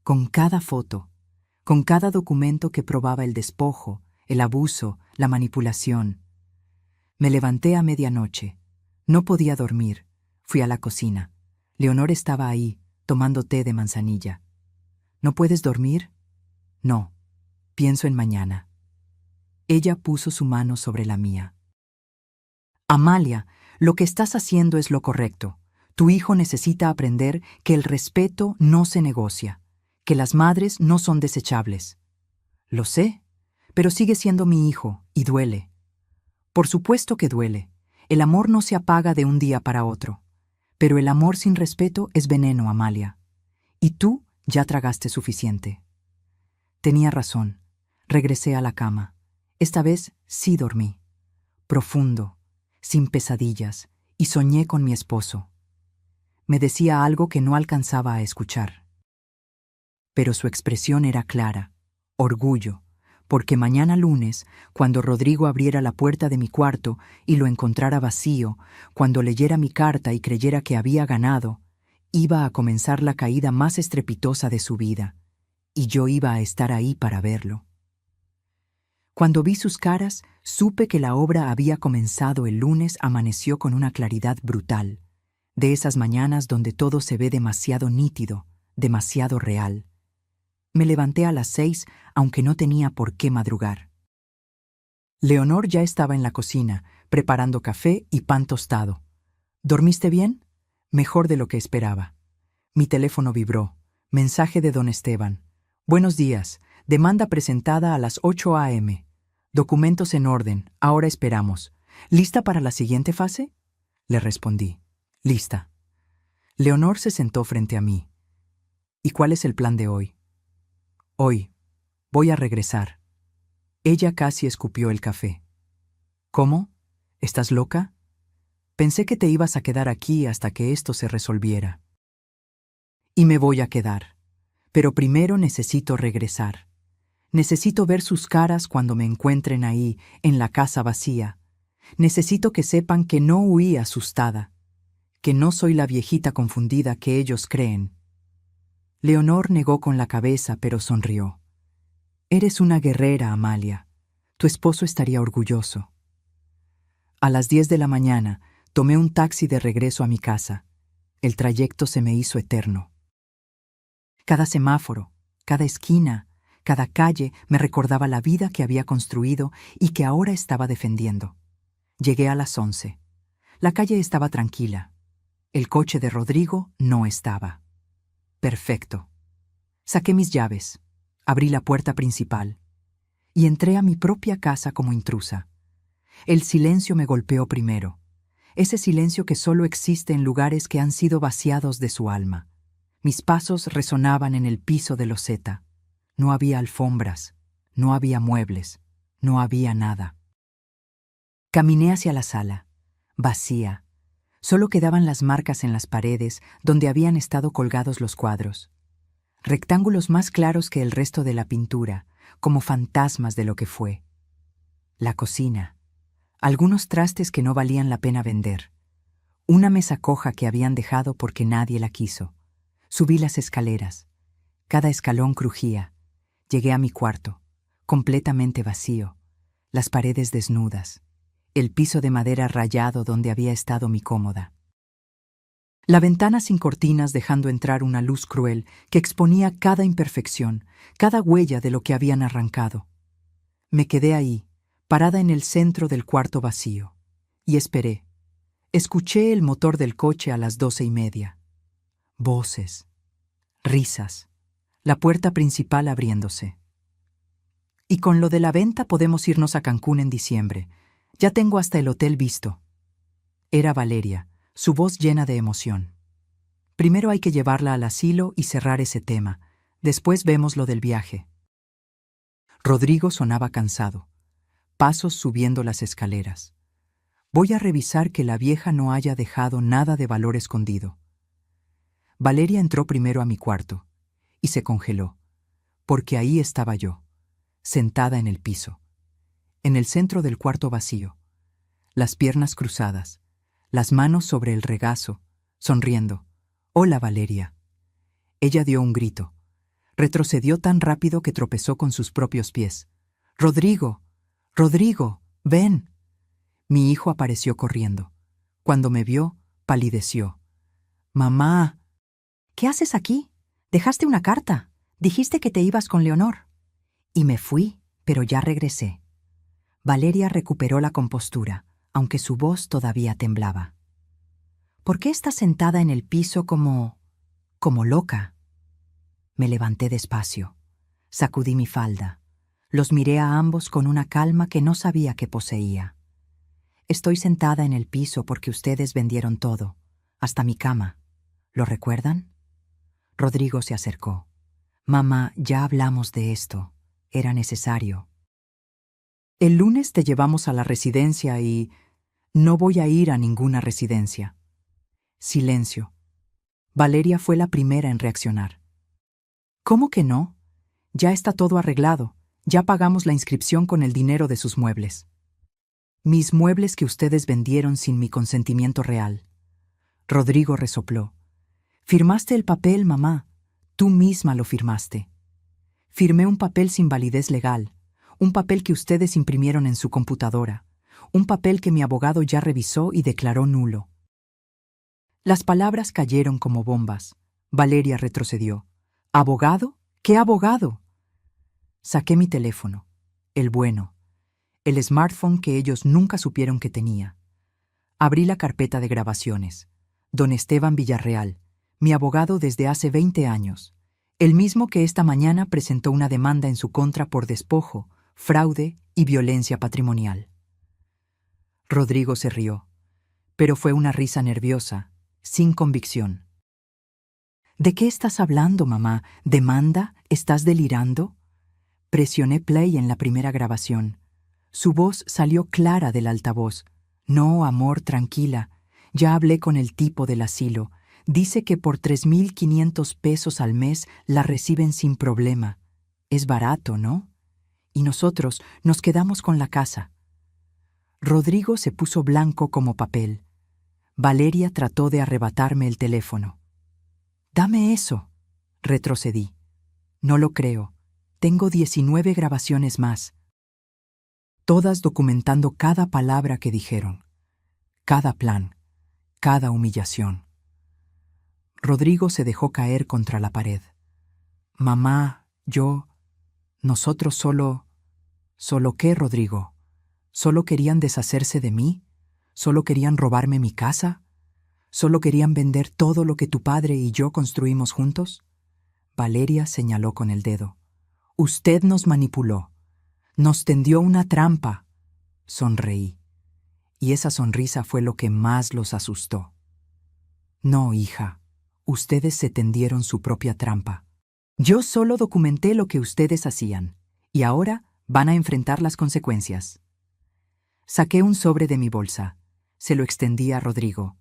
con cada foto, con cada documento que probaba el despojo, el abuso, la manipulación. Me levanté a medianoche. No podía dormir. Fui a la cocina. Leonor estaba ahí, tomando té de manzanilla. ¿No puedes dormir? No. Pienso en mañana. Ella puso su mano sobre la mía. Amalia, lo que estás haciendo es lo correcto. Tu hijo necesita aprender que el respeto no se negocia, que las madres no son desechables. Lo sé, pero sigue siendo mi hijo y duele. Por supuesto que duele. El amor no se apaga de un día para otro. Pero el amor sin respeto es veneno, Amalia. Y tú ya tragaste suficiente. Tenía razón. Regresé a la cama. Esta vez sí dormí. Profundo, sin pesadillas, y soñé con mi esposo. Me decía algo que no alcanzaba a escuchar. Pero su expresión era clara, orgullo, porque mañana lunes, cuando Rodrigo abriera la puerta de mi cuarto y lo encontrara vacío, cuando leyera mi carta y creyera que había ganado, iba a comenzar la caída más estrepitosa de su vida, y yo iba a estar ahí para verlo. Cuando vi sus caras, supe que la obra había comenzado el lunes. Amaneció con una claridad brutal, de esas mañanas donde todo se ve demasiado nítido, demasiado real. Me levanté a las 6, aunque no tenía por qué madrugar. Leonor ya estaba en la cocina, preparando café y pan tostado. ¿Dormiste bien? Mejor de lo que esperaba. Mi teléfono vibró. Mensaje de don Esteban. Buenos días. Demanda presentada a las 8 a.m. Documentos en orden. Ahora esperamos. ¿Lista para la siguiente fase? Le respondí. Lista. Leonor se sentó frente a mí. ¿Y cuál es el plan de hoy? Hoy. Voy a regresar. Ella casi escupió el café. ¿Cómo? ¿Estás loca? Pensé que te ibas a quedar aquí hasta que esto se resolviera. Y me voy a quedar. Pero primero necesito regresar. Necesito ver sus caras cuando me encuentren ahí, en la casa vacía. Necesito que sepan que no huí asustada, que no soy la viejita confundida que ellos creen. Leonor negó con la cabeza, pero sonrió. Eres una guerrera, Amalia. Tu esposo estaría orgulloso. A las 10 de la mañana, tomé un taxi de regreso a mi casa. El trayecto se me hizo eterno. Cada semáforo, cada esquina, cada calle me recordaba la vida que había construido y que ahora estaba defendiendo. Llegué a las 11. La calle estaba tranquila. El coche de Rodrigo no estaba. Perfecto. Saqué mis llaves, abrí la puerta principal y entré a mi propia casa como intrusa. El silencio me golpeó primero, ese silencio que solo existe en lugares que han sido vaciados de su alma. Mis pasos resonaban en el piso de loseta. No había alfombras, no había muebles, no había nada. Caminé hacia la sala, vacía. Solo quedaban las marcas en las paredes donde habían estado colgados los cuadros. Rectángulos más claros que el resto de la pintura, como fantasmas de lo que fue. La cocina. Algunos trastes que no valían la pena vender. Una mesa coja que habían dejado porque nadie la quiso. Subí las escaleras. Cada escalón crujía. Llegué a mi cuarto, completamente vacío. Las paredes desnudas. El piso de madera rayado donde había estado mi cómoda. La ventana sin cortinas dejando entrar una luz cruel que exponía cada imperfección, cada huella de lo que habían arrancado. Me quedé ahí, parada en el centro del cuarto vacío, y esperé. Escuché el motor del coche a las 12:30. Voces, risas, la puerta principal abriéndose. Y con lo de la venta podemos irnos a Cancún en diciembre. Ya tengo hasta el hotel visto. Era Valeria, su voz llena de emoción. Primero hay que llevarla al asilo y cerrar ese tema. Después vemos lo del viaje. Rodrigo sonaba cansado. Pasos subiendo las escaleras. Voy a revisar que la vieja no haya dejado nada de valor escondido. Valeria entró primero a mi cuarto y se congeló, porque ahí estaba yo, sentada en el piso, en el centro del cuarto vacío, las piernas cruzadas, las manos sobre el regazo, sonriendo. «Hola, Valeria». Ella dio un grito. Retrocedió tan rápido que tropezó con sus propios pies. «¡Rodrigo! ¡Rodrigo! ¡Ven!». Mi hijo apareció corriendo. Cuando me vio, palideció. «¡Mamá!». «¿Qué haces aquí? Dejaste una carta. Dijiste que te ibas con Leonor». «Y me fui, pero ya regresé». Valeria recuperó la compostura, aunque su voz todavía temblaba. ¿Por qué estás sentada en el piso como loca? Me levanté despacio. Sacudí mi falda. Los miré a ambos con una calma que no sabía que poseía. Estoy sentada en el piso porque ustedes vendieron todo, hasta mi cama. ¿Lo recuerdan? Rodrigo se acercó. Mamá, ya hablamos de esto. Era necesario. El lunes te llevamos a la residencia y... No voy a ir a ninguna residencia. Silencio. Valeria fue la primera en reaccionar. ¿Cómo que no? Ya está todo arreglado. Ya pagamos la inscripción con el dinero de sus muebles. Mis muebles que ustedes vendieron sin mi consentimiento real. Rodrigo resopló. Firmaste el papel, mamá. Tú misma lo firmaste. Firmé un papel sin validez legal, un papel que ustedes imprimieron en su computadora, un papel que mi abogado ya revisó y declaró nulo. Las palabras cayeron como bombas. Valeria retrocedió. ¿Abogado? ¿Qué abogado? Saqué mi teléfono, el bueno, el smartphone que ellos nunca supieron que tenía. Abrí la carpeta de grabaciones. Don Esteban Villarreal, mi abogado desde hace 20 años, el mismo que esta mañana presentó una demanda en su contra por despojo, fraude y violencia patrimonial. Rodrigo se rió, pero fue una risa nerviosa, sin convicción. ¿De qué estás hablando, mamá? ¿Demanda? ¿Estás delirando? Presioné play en la primera grabación. Su voz salió clara del altavoz. No, amor, tranquila. Ya hablé con el tipo del asilo. Dice que por 3.500 pesos al mes la reciben sin problema. Es barato, ¿no? Y nosotros nos quedamos con la casa. Rodrigo se puso blanco como papel. Valeria trató de arrebatarme el teléfono. «Dame eso», retrocedí. «No lo creo. Tengo 19 grabaciones más. Todas documentando cada palabra que dijeron, cada plan, cada humillación». Rodrigo se dejó caer contra la pared. «Mamá, nosotros solo... ¿Solo qué, Rodrigo? ¿Solo querían deshacerse de mí? ¿Solo querían robarme mi casa? ¿Solo querían vender todo lo que tu padre y yo construimos juntos?» Valeria señaló con el dedo. «Usted nos manipuló. Nos tendió una trampa». Sonreí. Y esa sonrisa fue lo que más los asustó. «No, hija. Ustedes se tendieron su propia trampa. Yo solo documenté lo que ustedes hacían, y ahora van a enfrentar las consecuencias». Saqué un sobre de mi bolsa. Se lo extendí a Rodrigo.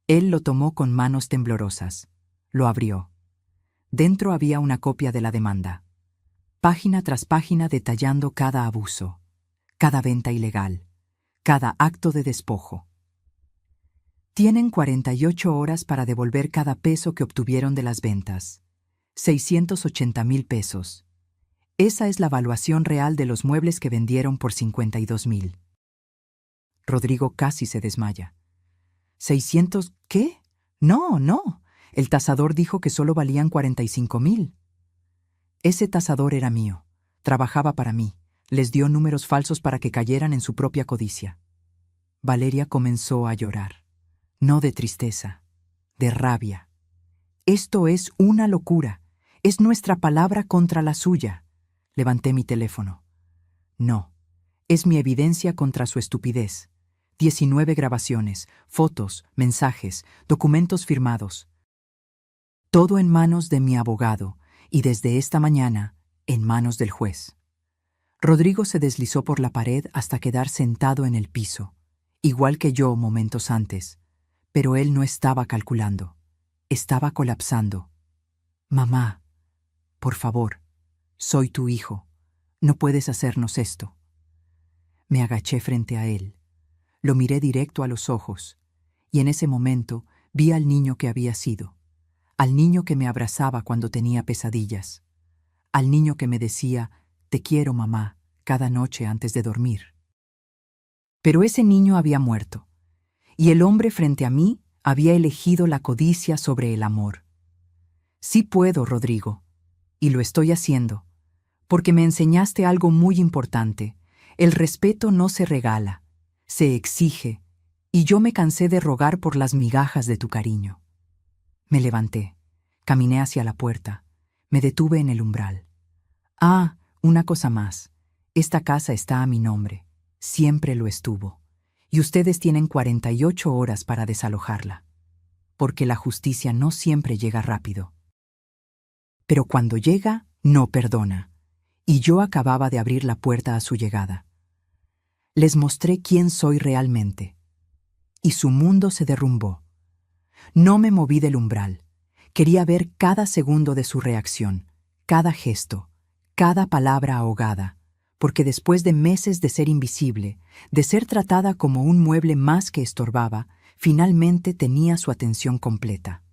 Él lo tomó con manos temblorosas. Lo abrió. Dentro había una copia de la demanda. Página tras página detallando cada abuso, cada venta ilegal, cada acto de despojo. Tienen 48 horas para devolver cada peso que obtuvieron de las ventas. 680,000 pesos. Esa es la valuación real de los muebles que vendieron por 52,000. Rodrigo casi se desmaya. ¿600 qué? No, no. El tasador dijo que solo valían 45,000. Ese tasador era mío. Trabajaba para mí. Les dio números falsos para que cayeran en su propia codicia. Valeria comenzó a llorar. No de tristeza, de rabia. Esto es una locura. Es nuestra palabra contra la suya. Levanté mi teléfono. No, es mi evidencia contra su estupidez. 19 grabaciones, fotos, mensajes, documentos firmados. Todo en manos de mi abogado y desde esta mañana en manos del juez. Rodrigo se deslizó por la pared hasta quedar sentado en el piso, igual que yo momentos antes, pero él no estaba calculando. Estaba colapsando. «Mamá, por favor, soy tu hijo. No puedes hacernos esto». Me agaché frente a él. Lo miré directo a los ojos, y en ese momento vi al niño que había sido, al niño que me abrazaba cuando tenía pesadillas, al niño que me decía, «Te quiero, mamá», cada noche antes de dormir. Pero ese niño había muerto, y el hombre frente a mí había elegido la codicia sobre el amor. Sí puedo, Rodrigo, y lo estoy haciendo, porque me enseñaste algo muy importante. El respeto no se regala, se exige, y yo me cansé de rogar por las migajas de tu cariño. Me levanté, caminé hacia la puerta, me detuve en el umbral. Ah, una cosa más. Esta casa está a mi nombre, siempre lo estuvo, y ustedes tienen 48 horas para desalojarla, porque la justicia no siempre llega rápido. Pero cuando llega, no perdona, y yo acababa de abrir la puerta a su llegada. Les mostré quién soy realmente, y su mundo se derrumbó. No me moví del umbral. Quería ver cada segundo de su reacción, cada gesto, cada palabra ahogada, porque después de meses de ser invisible, de ser tratada como un mueble más que estorbaba, finalmente tenía su atención completa.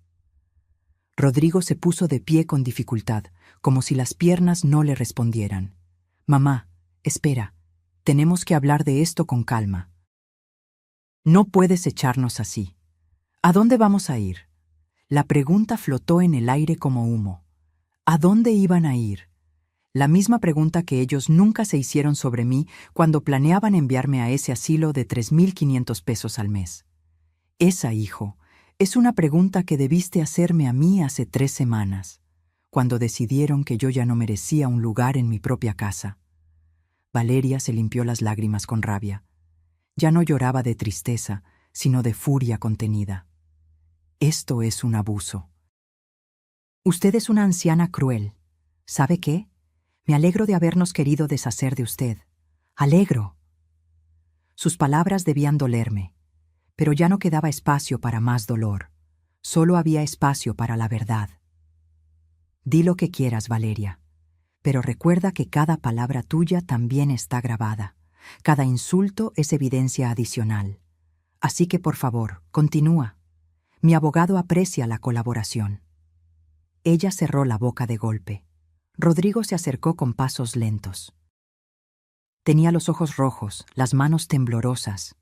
Rodrigo se puso de pie con dificultad, como si las piernas no le respondieran. «Mamá, espera, tenemos que hablar de esto con calma. No puedes echarnos así. ¿A dónde vamos a ir?» La pregunta flotó en el aire como humo. ¿A dónde iban a ir? La misma pregunta que ellos nunca se hicieron sobre mí cuando planeaban enviarme a ese asilo de 3.500 pesos al mes. Esa, hijo, es una pregunta que debiste hacerme a mí hace 3 semanas, cuando decidieron que yo ya no merecía un lugar en mi propia casa. Valeria se limpió las lágrimas con rabia. Ya no lloraba de tristeza, sino de furia contenida. Esto es un abuso. Usted es una anciana cruel. ¿Sabe qué? Me alegro de habernos querido deshacer de usted. ¡Alegro! Sus palabras debían dolerme, pero ya no quedaba espacio para más dolor. Solo había espacio para la verdad. Di lo que quieras, Valeria, pero recuerda que cada palabra tuya también está grabada. Cada insulto es evidencia adicional. Así que, por favor, continúa. Mi abogado aprecia la colaboración. Ella cerró la boca de golpe. Rodrigo se acercó con pasos lentos. Tenía los ojos rojos, las manos temblorosas.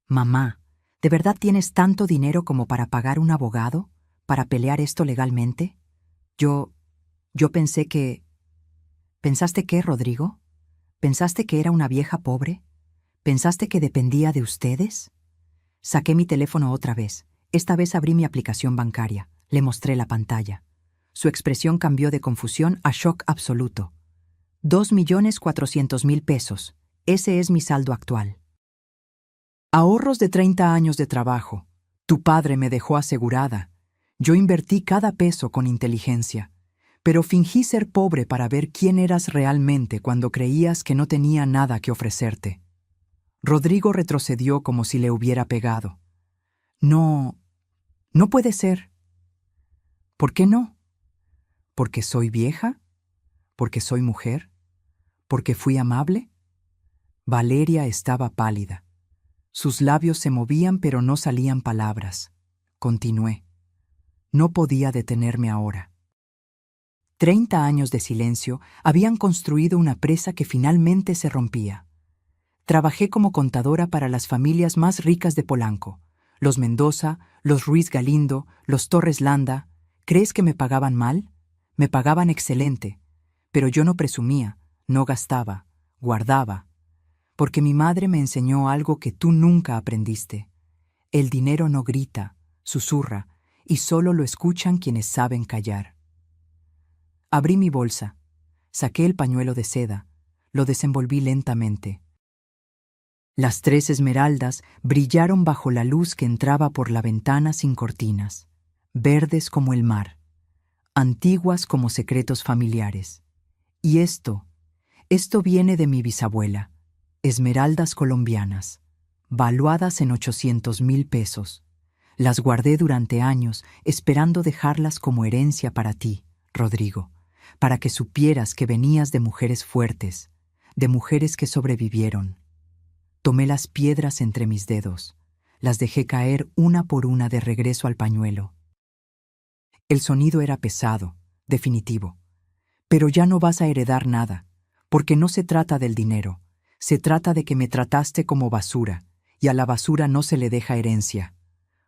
«Mamá, ¿de verdad tienes tanto dinero como para pagar un abogado? ¿Para pelear esto legalmente?» Yo pensé que... ¿Pensaste qué, Rodrigo? ¿Pensaste que era una vieja pobre? ¿Pensaste que dependía de ustedes? Saqué mi teléfono otra vez. Esta vez abrí mi aplicación bancaria. Le mostré la pantalla. Su expresión cambió de confusión a shock absoluto. 2.400.000 pesos. Ese es mi saldo actual. Ahorros de 30 años de trabajo. Tu padre me dejó asegurada. Yo invertí cada peso con inteligencia. Pero fingí ser pobre para ver quién eras realmente cuando creías que no tenía nada que ofrecerte. Rodrigo retrocedió como si le hubiera pegado. No puede ser. ¿Por qué no? ¿Porque soy vieja? ¿Porque soy mujer? ¿Porque fui amable? Valeria estaba pálida. Sus labios se movían pero no salían palabras. Continué. No podía detenerme ahora. 30 años de silencio habían construido una presa que finalmente se rompía. Trabajé como contadora para las familias más ricas de Polanco. Los Mendoza, los Ruiz Galindo, los Torres Landa. ¿Crees que me pagaban mal? Me pagaban excelente, pero yo no presumía, no gastaba, guardaba, porque mi madre me enseñó algo que tú nunca aprendiste. El dinero no grita, susurra, y solo lo escuchan quienes saben callar. Abrí mi bolsa, saqué el pañuelo de seda, lo desenvolví lentamente. Las 3 esmeraldas brillaron bajo la luz que entraba por la ventana sin cortinas, verdes como el mar, antiguas como secretos familiares. Y esto viene de mi bisabuela, esmeraldas colombianas, valuadas en 800.000 pesos. Las guardé durante años, esperando dejarlas como herencia para ti, Rodrigo, para que supieras que venías de mujeres fuertes, de mujeres que sobrevivieron. Tomé las piedras entre mis dedos, las dejé caer una por una de regreso al pañuelo. El sonido era pesado, definitivo. Pero ya no vas a heredar nada, porque no se trata del dinero, se trata de que me trataste como basura, y a la basura no se le deja herencia.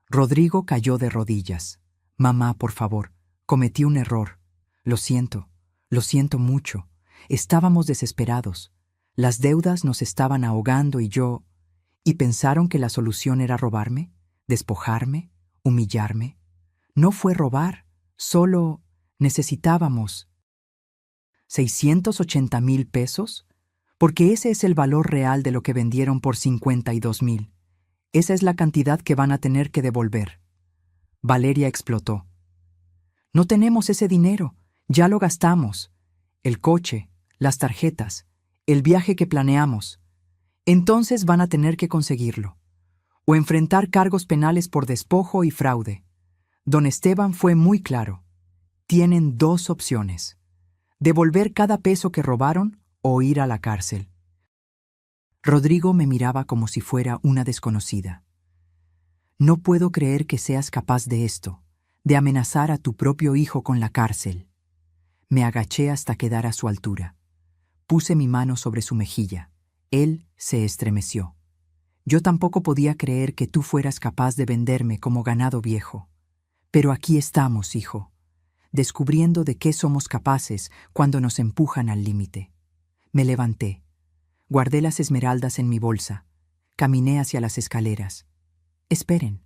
Rodrigo cayó de rodillas. Mamá, por favor, cometí un error. Lo siento mucho. Estábamos desesperados. Las deudas nos estaban ahogando ¿Y pensaron que la solución era robarme, despojarme, humillarme? No fue robar, solo necesitábamos 680,000 pesos, porque ese es el valor real de lo que vendieron por 52,000. Esa es la cantidad que van a tener que devolver. Valeria explotó. No tenemos ese dinero, ya lo gastamos. El coche, las tarjetas, el viaje que planeamos. Entonces van a tener que conseguirlo. O enfrentar cargos penales por despojo y fraude. Don Esteban fue muy claro. Tienen 2 opciones: devolver cada peso que robaron o ir a la cárcel. Rodrigo me miraba como si fuera una desconocida. No puedo creer que seas capaz de esto, de amenazar a tu propio hijo con la cárcel. Me agaché hasta quedar a su altura. Puse mi mano sobre su mejilla. Él se estremeció. Yo tampoco podía creer que tú fueras capaz de venderme como ganado viejo. Pero aquí estamos, hijo, descubriendo de qué somos capaces cuando nos empujan al límite. Me levanté. Guardé las esmeraldas en mi bolsa. Caminé hacia las escaleras. Esperen.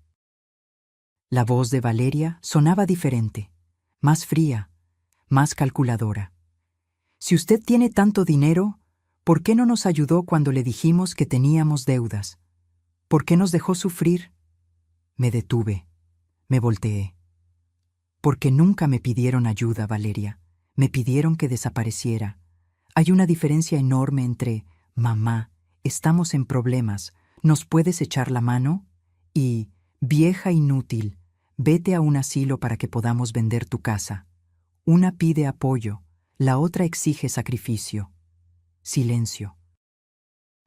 La voz de Valeria sonaba diferente, más fría, más calculadora. Si usted tiene tanto dinero, ¿por qué no nos ayudó cuando le dijimos que teníamos deudas? ¿Por qué nos dejó sufrir? Me detuve. Me volteé. Porque nunca me pidieron ayuda, Valeria. Me pidieron que desapareciera. Hay una diferencia enorme entre «Mamá, estamos en problemas, ¿nos puedes echar la mano?» y «Vieja inútil, vete a un asilo para que podamos vender tu casa». Una pide apoyo, la otra exige sacrificio. Silencio.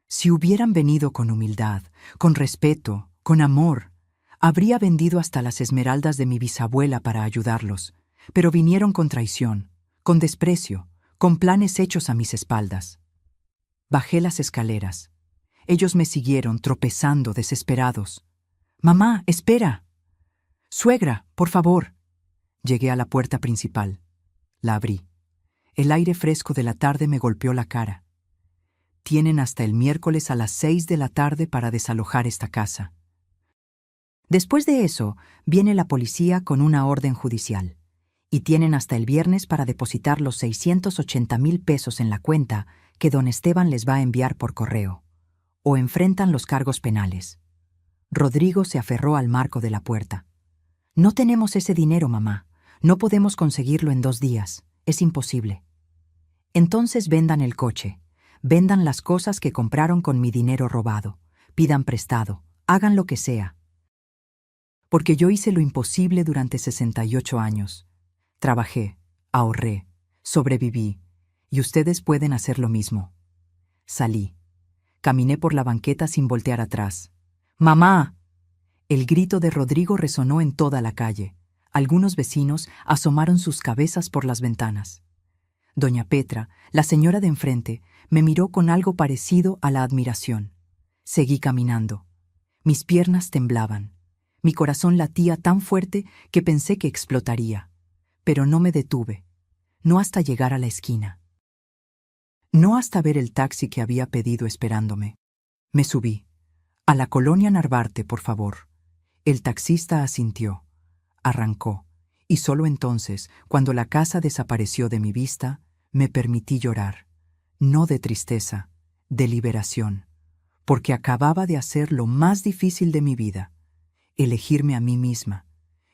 Si hubieran venido con humildad, con respeto, con amor, habría vendido hasta las esmeraldas de mi bisabuela para ayudarlos, pero vinieron con traición, con desprecio, con planes hechos a mis espaldas. Bajé las escaleras. Ellos me siguieron, tropezando, desesperados. «Mamá, espera». «Suegra, por favor». Llegué a la puerta principal. La abrí. El aire fresco de la tarde me golpeó la cara. Tienen hasta el miércoles a las 6 de la tarde para desalojar esta casa. Después de eso, viene la policía con una orden judicial. Y tienen hasta el viernes para depositar los 680,000 pesos en la cuenta que don Esteban les va a enviar por correo. O enfrentan los cargos penales. Rodrigo se aferró al marco de la puerta. «No tenemos ese dinero, mamá. No podemos conseguirlo en 2 días. Es imposible». «Entonces vendan el coche. Vendan las cosas que compraron con mi dinero robado. Pidan prestado. Hagan lo que sea. Porque yo hice lo imposible durante 68 años. Trabajé, ahorré, sobreviví, y ustedes pueden hacer lo mismo». Salí. Caminé por la banqueta sin voltear atrás. «¡Mamá!». El grito de Rodrigo resonó en toda la calle. Algunos vecinos asomaron sus cabezas por las ventanas. Doña Petra, la señora de enfrente, me miró con algo parecido a la admiración. Seguí caminando. Mis piernas temblaban. Mi corazón latía tan fuerte que pensé que explotaría. Pero no me detuve. No hasta llegar a la esquina. No hasta ver el taxi que había pedido esperándome. Me subí. «A la colonia Narvarte, por favor». El taxista asintió. Arrancó. Y solo entonces, cuando la casa desapareció de mi vista, me permití llorar. No de tristeza, de liberación. Porque acababa de hacer lo más difícil de mi vida. Elegirme a mí misma.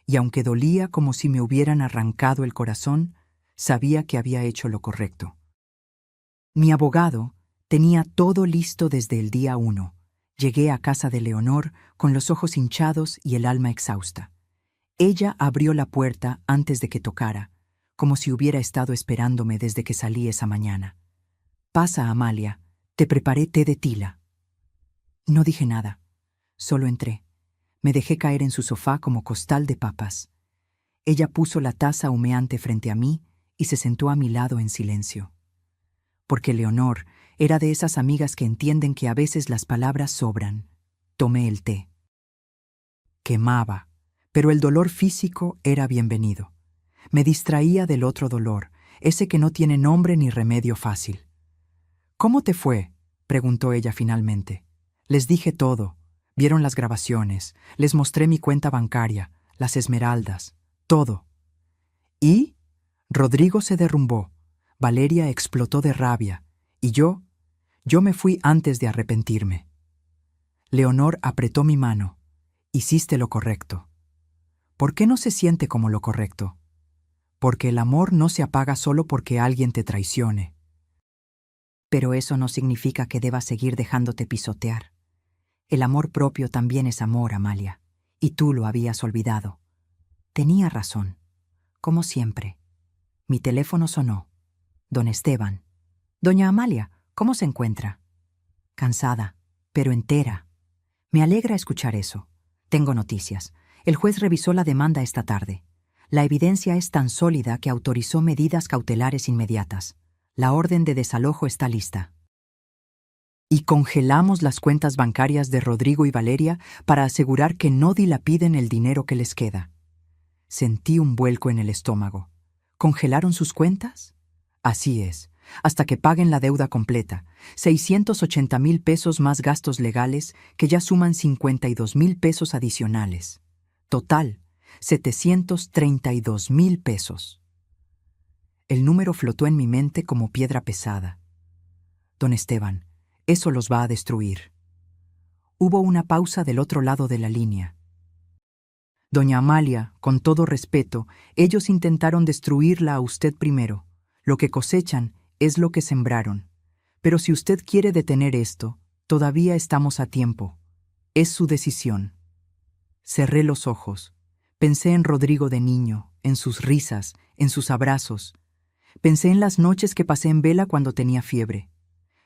Y aunque dolía como si me hubieran arrancado el corazón, sabía que había hecho lo correcto. Mi abogado tenía todo listo desde el día 1. Llegué a casa de Leonor con los ojos hinchados y el alma exhausta. Ella abrió la puerta antes de que tocara, como si hubiera estado esperándome desde que salí esa mañana. «Pasa, Amalia, te preparé té de tila». No dije nada, solo entré. Me dejé caer en su sofá como costal de papas. Ella puso la taza humeante frente a mí y se sentó a mi lado en silencio. Porque Leonor era de esas amigas que entienden que a veces las palabras sobran. Tomé el té. Quemaba, pero el dolor físico era bienvenido. Me distraía del otro dolor, ese que no tiene nombre ni remedio fácil. «¿Cómo te fue?», preguntó ella finalmente. Les dije todo. Vieron las grabaciones. Les mostré mi cuenta bancaria, las esmeraldas, todo. ¿Y? Rodrigo se derrumbó. Valeria explotó de rabia. Y yo me fui antes de arrepentirme. Leonor apretó mi mano. Hiciste lo correcto. ¿Por qué no se siente como lo correcto? Porque el amor no se apaga solo porque alguien te traicione. Pero eso no significa que debas seguir dejándote pisotear. El amor propio también es amor, Amalia, y tú lo habías olvidado. Tenía razón, como siempre. Mi teléfono sonó. Don Esteban. Doña Amalia, ¿cómo se encuentra? Cansada, pero entera. Me alegra escuchar eso. Tengo noticias. El juez revisó la demanda esta tarde. La evidencia es tan sólida que autorizó medidas cautelares inmediatas. La orden de desalojo está lista. Y congelamos las cuentas bancarias de Rodrigo y Valeria para asegurar que no dilapiden el dinero que les queda. Sentí un vuelco en el estómago. ¿Congelaron sus cuentas? Así es, hasta que paguen la deuda completa, 680,000 pesos más gastos legales que ya suman 52,000 pesos adicionales. Total, 732,000 pesos. El número flotó en mi mente como piedra pesada. Don Esteban, eso los va a destruir. Hubo una pausa del otro lado de la línea. Doña Amalia, con todo respeto, ellos intentaron destruirla a usted primero. Lo que cosechan es lo que sembraron. Pero si usted quiere detener esto, todavía estamos a tiempo. Es su decisión. Cerré los ojos. Pensé en Rodrigo de niño, en sus risas, en sus abrazos. Pensé en las noches que pasé en vela cuando tenía fiebre.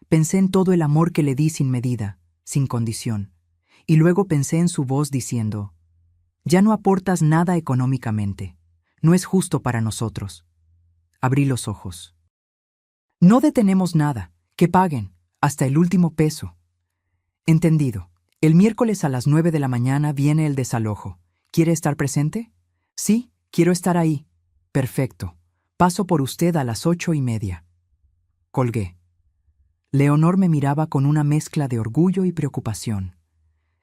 Pensé en todo el amor que le di sin medida, sin condición. Y luego pensé en su voz diciendo: «Ya no aportas nada económicamente. No es justo para nosotros». Abrí los ojos. «No detenemos nada. Que paguen, hasta el último peso». «Entendido. El miércoles a las 9 de la mañana viene el desalojo. ¿Quiere estar presente?» «Sí, quiero estar ahí». «Perfecto. Paso por usted a las 8:30». Colgué. Leonor me miraba con una mezcla de orgullo y preocupación.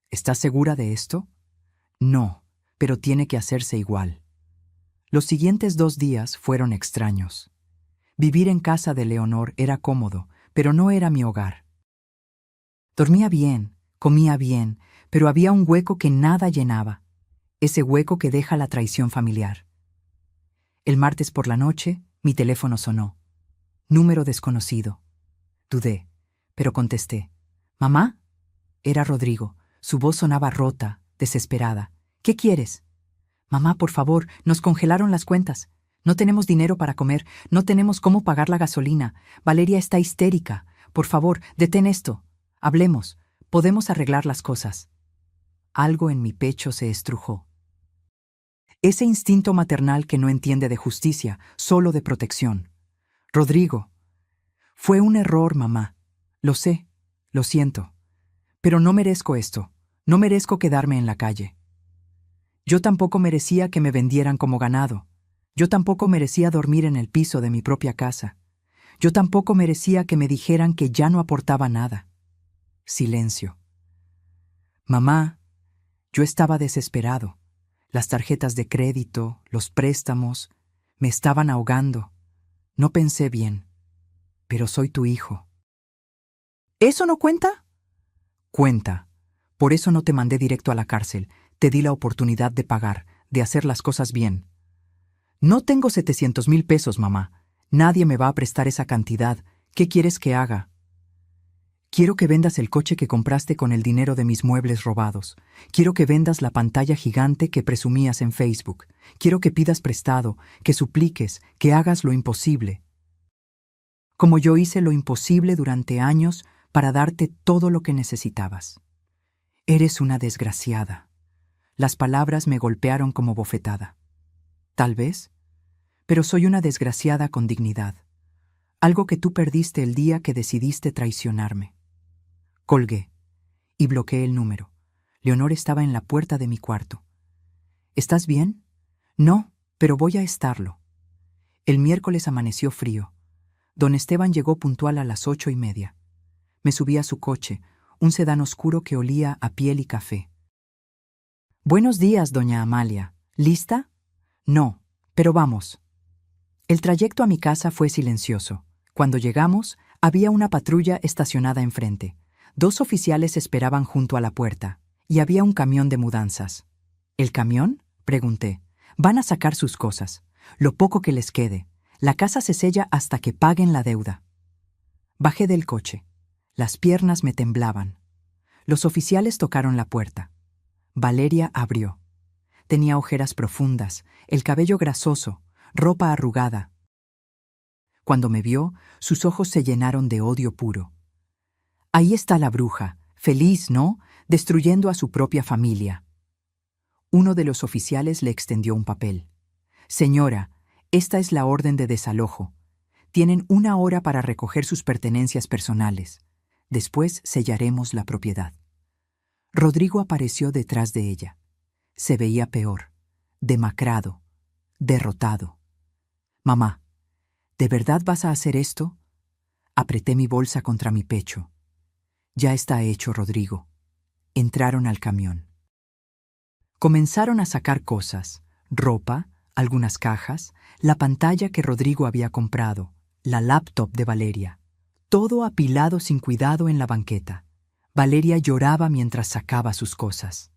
¿Estás segura de esto? No, pero tiene que hacerse igual. Los siguientes 2 días fueron extraños. Vivir en casa de Leonor era cómodo, pero no era mi hogar. Dormía bien, comía bien, pero había un hueco que nada llenaba. Ese hueco que deja la traición familiar. El martes por la noche, mi teléfono sonó. Número desconocido. Dudé, pero contesté. ¿Mamá? Era Rodrigo. Su voz sonaba rota, desesperada. ¿Qué quieres? Mamá, por favor, nos congelaron las cuentas. No tenemos dinero para comer, no tenemos cómo pagar la gasolina. Valeria está histérica. Por favor, detén esto. Hablemos. Podemos arreglar las cosas. Algo en mi pecho se estrujó. Ese instinto maternal que no entiende de justicia, solo de protección. Rodrigo. Fue un error, mamá. Lo sé, lo siento. Pero no merezco esto. No merezco quedarme en la calle. Yo tampoco merecía que me vendieran como ganado. Yo tampoco merecía dormir en el piso de mi propia casa. Yo tampoco merecía que me dijeran que ya no aportaba nada. Silencio. Mamá, yo estaba desesperado. Las tarjetas de crédito, los préstamos, me estaban ahogando. No pensé bien. Pero soy tu hijo. ¿Eso no cuenta? Cuenta. Por eso no te mandé directo a la cárcel. Te di la oportunidad de pagar, de hacer las cosas bien. No tengo 700,000 pesos, mamá. Nadie me va a prestar esa cantidad. ¿Qué quieres que haga? Quiero que vendas el coche que compraste con el dinero de mis muebles robados. Quiero que vendas la pantalla gigante que presumías en Facebook. Quiero que pidas prestado, que supliques, que hagas lo imposible. Como yo hice lo imposible durante años para darte todo lo que necesitabas. Eres una desgraciada. Las palabras me golpearon como bofetada. Tal vez, pero soy una desgraciada con dignidad. Algo que tú perdiste el día que decidiste traicionarme. Colgué y bloqueé el número. Leonor estaba en la puerta de mi cuarto. ¿Estás bien? No, pero voy a estarlo. El miércoles amaneció frío. Don Esteban llegó puntual a las 8:30. Me subí a su coche, un sedán oscuro que olía a piel y café. «Buenos días, doña Amalia. ¿Lista?» «No, pero vamos». El trayecto a mi casa fue silencioso. Cuando llegamos, había una patrulla estacionada enfrente. 2 oficiales esperaban junto a la puerta, y había un camión de mudanzas. ¿El camión?, pregunté. Van a sacar sus cosas, lo poco que les quede. La casa se sella hasta que paguen la deuda. Bajé del coche. Las piernas me temblaban. Los oficiales tocaron la puerta. Valeria abrió. Tenía ojeras profundas, el cabello grasoso, ropa arrugada. Cuando me vio, sus ojos se llenaron de odio puro. Ahí está la bruja, feliz, ¿no?, destruyendo a su propia familia. Uno de los oficiales le extendió un papel. «Señora, esta es la orden de desalojo. Tienen 1 hora para recoger sus pertenencias personales. Después sellaremos la propiedad». Rodrigo apareció detrás de ella. Se veía peor, demacrado, derrotado. «Mamá, ¿de verdad vas a hacer esto?» Apreté mi bolsa contra mi pecho. «Ya está hecho, Rodrigo». Entraron al camión. Comenzaron a sacar cosas: ropa, algunas cajas, la pantalla que Rodrigo había comprado, la laptop de Valeria. Todo apilado sin cuidado en la banqueta. Valeria lloraba mientras sacaba sus cosas.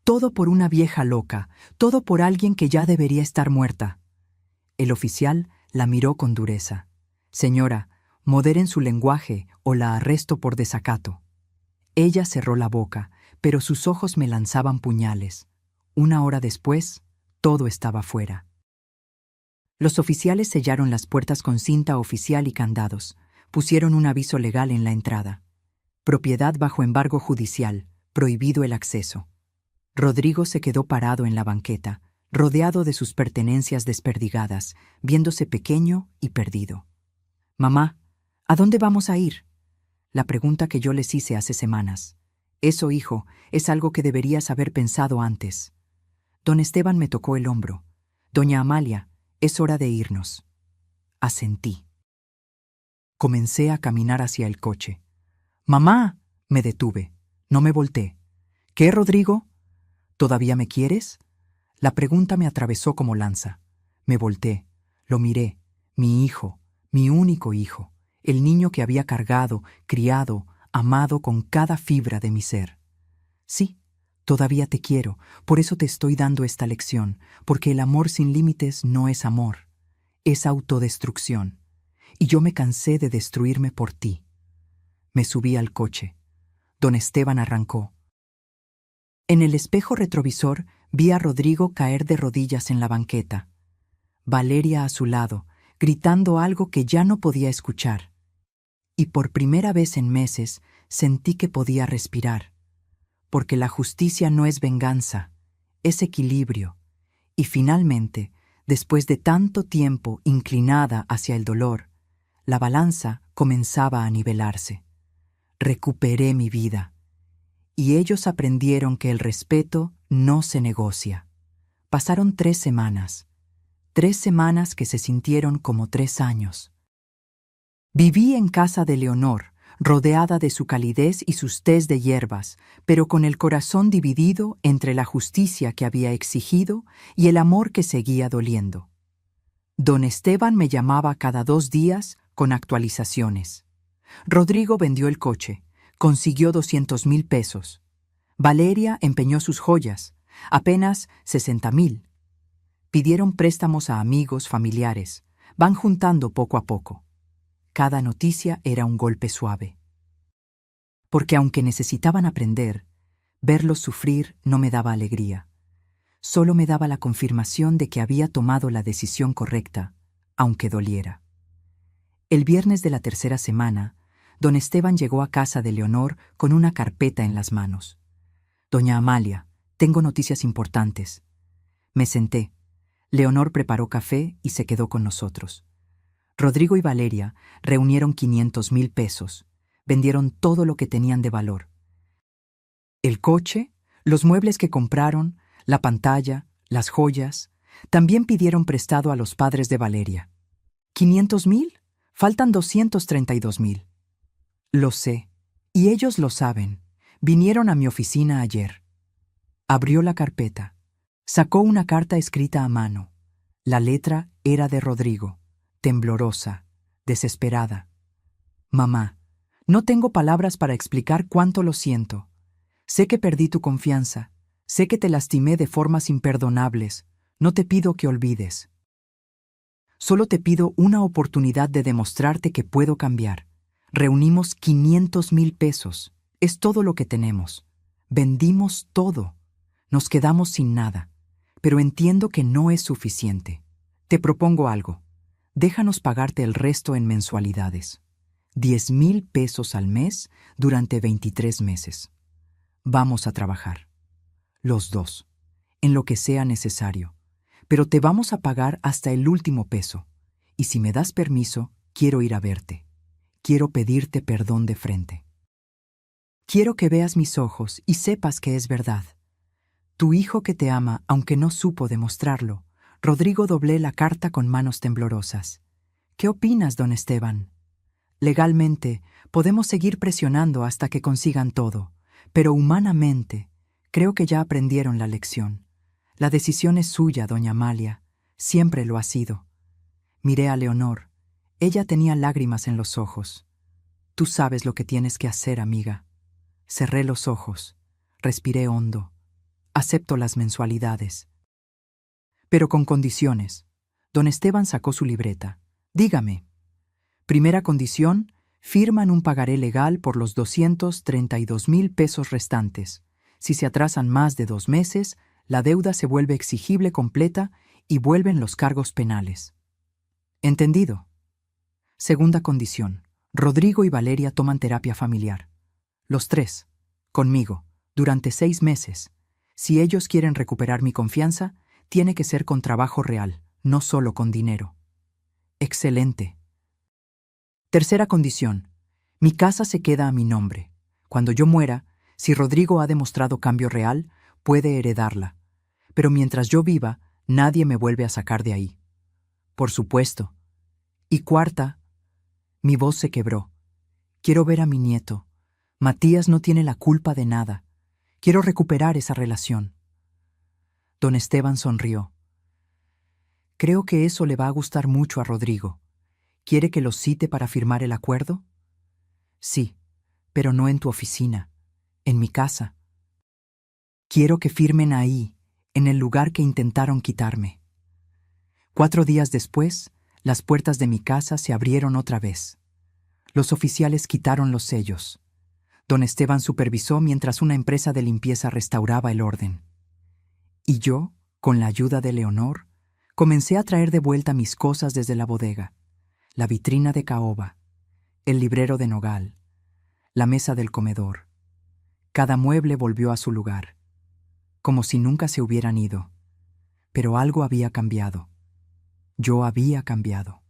Todo por una vieja loca, todo por alguien que ya debería estar muerta. El oficial la miró con dureza. «Señora, moderen su lenguaje o la arresto por desacato». Ella cerró la boca, pero sus ojos me lanzaban puñales. 1 hora después, todo estaba fuera. Los oficiales sellaron las puertas con cinta oficial y candados. Pusieron un aviso legal en la entrada. «Propiedad bajo embargo judicial, prohibido el acceso». Rodrigo se quedó parado en la banqueta, rodeado de sus pertenencias desperdigadas, viéndose pequeño y perdido. «Mamá, ¿a dónde vamos a ir?», la pregunta que yo les hice hace semanas. «Eso, hijo, es algo que deberías haber pensado antes». Don Esteban me tocó el hombro. «Doña Amalia, es hora de irnos». Asentí. Comencé a caminar hacia el coche. «¡Mamá!», me detuve. No me volteé. «¿Qué, Rodrigo? ¿Todavía me quieres?». La pregunta me atravesó como lanza. Me volteé. Lo miré. Mi hijo, mi único hijo, el niño que había cargado, criado, amado con cada fibra de mi ser. «Sí, todavía te quiero, por eso te estoy dando esta lección, porque el amor sin límites no es amor, es autodestrucción. Y yo me cansé de destruirme por ti». Me subí al coche. Don Esteban arrancó. En el espejo retrovisor vi a Rodrigo caer de rodillas en la banqueta. Valeria a su lado, gritando algo que ya no podía escuchar. Y por primera vez en meses sentí que podía respirar. Porque la justicia no es venganza, es equilibrio. Y finalmente, después de tanto tiempo inclinada hacia el dolor, la balanza comenzaba a nivelarse. Recuperé mi vida. Y ellos aprendieron que el respeto no se negocia. Pasaron 3 semanas. 3 semanas que se sintieron como 3 años. Viví en casa de Leonor, rodeada de su calidez y sus tés de hierbas, pero con el corazón dividido entre la justicia que había exigido y el amor que seguía doliendo. Don Esteban me llamaba cada 2 días con actualizaciones. Rodrigo vendió el coche, consiguió 200,000 pesos. Valeria empeñó sus joyas, apenas 60,000. Pidieron préstamos a amigos, familiares, van juntando poco a poco. Cada noticia era un golpe suave. Porque aunque necesitaban aprender, verlos sufrir no me daba alegría. Solo me daba la confirmación de que había tomado la decisión correcta, aunque doliera. El viernes de la 3ª semana, don Esteban llegó a casa de Leonor con una carpeta en las manos. «Doña Amalia, tengo noticias importantes». Me senté. Leonor preparó café y se quedó con nosotros. Rodrigo y Valeria reunieron 500,000 pesos. Vendieron todo lo que tenían de valor. El coche, los muebles que compraron, la pantalla, las joyas. También pidieron prestado a los padres de Valeria. «¿500,000? Faltan 232,000. Lo sé, Y ellos lo saben. Vinieron a mi oficina ayer. Abrió la carpeta. Sacó una carta escrita a mano. La letra era de Rodrigo, temblorosa, desesperada. Mamá, no tengo palabras para explicar cuánto lo siento. Sé que perdí tu confianza. Sé que te lastimé de formas imperdonables. No te pido que olvides. Solo te pido una oportunidad de demostrarte que puedo cambiar. Reunimos 500,000 pesos. Es todo lo que tenemos. Vendimos todo. Nos quedamos sin nada. Pero entiendo que no es suficiente. Te propongo algo. Déjanos pagarte el resto en mensualidades. 10,000 pesos al mes durante 23 meses. Vamos a trabajar. Los dos. En lo que sea necesario. Pero te vamos a pagar hasta el último peso. Y si me das permiso, quiero ir a verte. Quiero pedirte perdón de frente. Quiero que veas mis ojos y sepas que es verdad. Tu hijo que te ama, aunque no supo demostrarlo. Rodrigo doblé la carta con manos temblorosas. ¿Qué opinas, don Esteban? Legalmente, podemos seguir presionando hasta que consigan todo, pero humanamente, creo que ya aprendieron la lección. La decisión es suya, doña Amalia. Siempre lo ha sido. Miré a Leonor. Ella tenía lágrimas en los ojos. Tú sabes lo que tienes que hacer, amiga. Cerré los ojos. Respiré hondo. Acepto las mensualidades. Pero con condiciones. Don Esteban sacó su libreta. Dígame. Primera condición, firman un pagaré legal por los 232,000 pesos restantes. Si se atrasan más de 2 meses, la deuda se vuelve exigible completa y vuelven los cargos penales. ¿Entendido? Segunda condición. Rodrigo y Valeria toman terapia familiar. Los 3. Conmigo. Durante 6 meses. Si ellos quieren recuperar mi confianza, tiene que ser con trabajo real, no solo con dinero. Excelente. Tercera condición. Mi casa se queda a mi nombre. Cuando yo muera, si Rodrigo ha demostrado cambio real, puede heredarla. Pero mientras yo viva, nadie me vuelve a sacar de ahí. Por supuesto. Y cuarta, mi voz se quebró. Quiero ver a mi nieto. Matías no tiene la culpa de nada. Quiero recuperar esa relación. Don Esteban sonrió. Creo que eso le va a gustar mucho a Rodrigo. ¿Quiere que lo cite para firmar el acuerdo? Sí, pero no en tu oficina, en mi casa. Quiero que firmen ahí, en el lugar que intentaron quitarme. 4 días después, las puertas de mi casa se abrieron otra vez. Los oficiales quitaron los sellos. Don Esteban supervisó mientras una empresa de limpieza restauraba el orden. Y yo, con la ayuda de Leonor, comencé a traer de vuelta mis cosas desde la bodega, la vitrina de caoba, el librero de nogal, la mesa del comedor. Cada mueble volvió a su lugar, como si nunca se hubieran ido. Pero algo había cambiado. Yo había cambiado.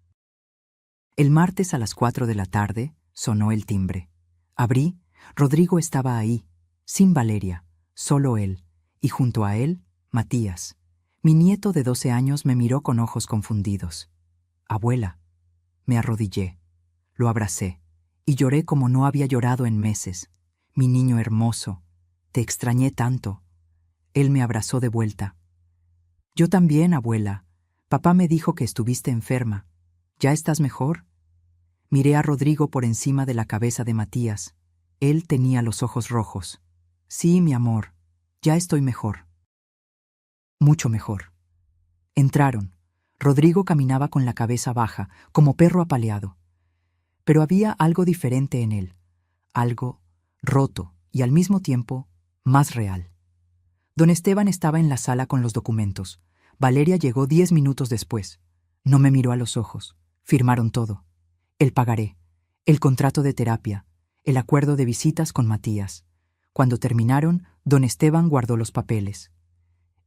El martes a las 4 de la tarde sonó el timbre. Abrí, Rodrigo estaba ahí, sin Valeria, solo él, y junto a él, Matías. Mi nieto de 12 años me miró con ojos confundidos. Abuela. Me arrodillé, lo abracé, y lloré como no había llorado en meses. Mi niño hermoso, te extrañé tanto. Él me abrazó de vuelta. Yo también, abuela. Papá me dijo que estuviste enferma. ¿Ya estás mejor? Miré a Rodrigo por encima de la cabeza de Matías. Él tenía los ojos rojos. Sí, mi amor, ya estoy mejor. Mucho mejor. Entraron. Rodrigo caminaba con la cabeza baja, como perro apaleado. Pero había algo diferente en él. Algo roto y al mismo tiempo más real. Don Esteban estaba en la sala con los documentos. Valeria llegó 10 minutos después. No me miró a los ojos. Firmaron todo. El pagaré, el contrato de terapia, el acuerdo de visitas con Matías. Cuando terminaron, don Esteban guardó los papeles.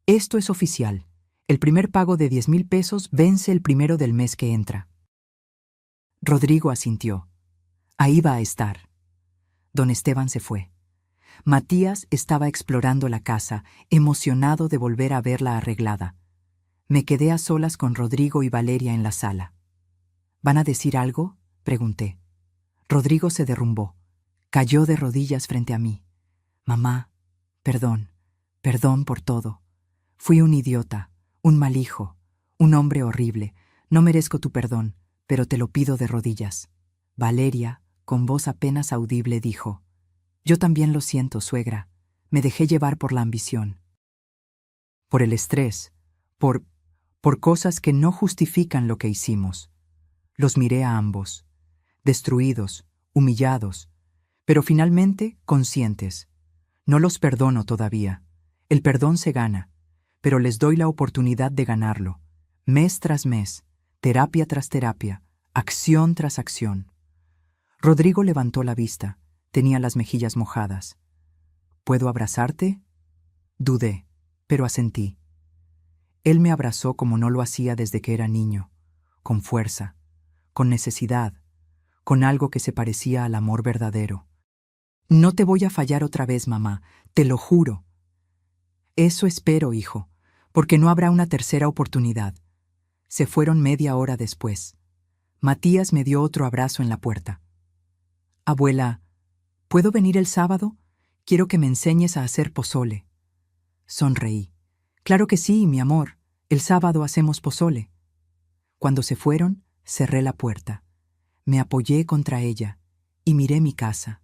Esto es oficial. El primer pago de 10,000 pesos vence el primero del mes que entra. Rodrigo asintió. Ahí va a estar. Don Esteban se fue. Matías estaba explorando la casa, emocionado de volver a verla arreglada. Me quedé a solas con Rodrigo y Valeria en la sala. ¿Van a decir algo?, pregunté. Rodrigo se derrumbó. Cayó de rodillas frente a mí. Mamá, perdón, perdón por todo. Fui un idiota, un mal hijo, un hombre horrible. No merezco tu perdón, pero te lo pido de rodillas. Valeria, con voz apenas audible, dijo: Yo también lo siento, suegra. Me dejé llevar por la ambición. Por el estrés, por cosas que no justifican lo que hicimos. Los miré a ambos, destruidos, humillados, pero finalmente conscientes. No los perdono todavía. El perdón se gana, pero les doy la oportunidad de ganarlo, mes tras mes, terapia tras terapia, acción tras acción. Rodrigo levantó la vista, tenía las mejillas mojadas. ¿Puedo abrazarte? Dudé, pero asentí. Él me abrazó como no lo hacía desde que era niño, con fuerza, con necesidad, con algo que se parecía al amor verdadero. No te voy a fallar otra vez, mamá, te lo juro. Eso espero, hijo, porque no habrá una tercera oportunidad. Se fueron media hora después. Matías me dio otro abrazo en la puerta. Abuela, ¿puedo venir el sábado? Quiero que me enseñes a hacer pozole. Sonreí. Claro que sí, mi amor. El sábado hacemos pozole. Cuando se fueron, cerré la puerta. Me apoyé contra ella y miré mi casa,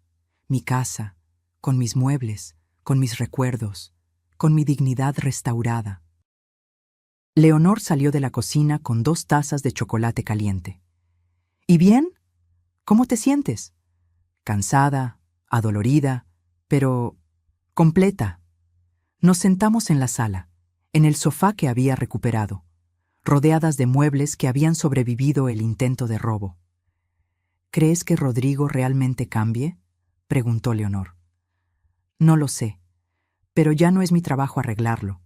con mis muebles, con mis recuerdos, con mi dignidad restaurada. Leonor salió de la cocina con 2 tazas de chocolate caliente. ¿Y bien? ¿Cómo te sientes? Cansada, adolorida, pero completa. Nos sentamos en la sala, en el sofá que había recuperado, rodeadas de muebles que habían sobrevivido el intento de robo. ¿Crees que Rodrigo realmente cambie?, preguntó Leonor. No lo sé, pero ya no es mi trabajo arreglarlo.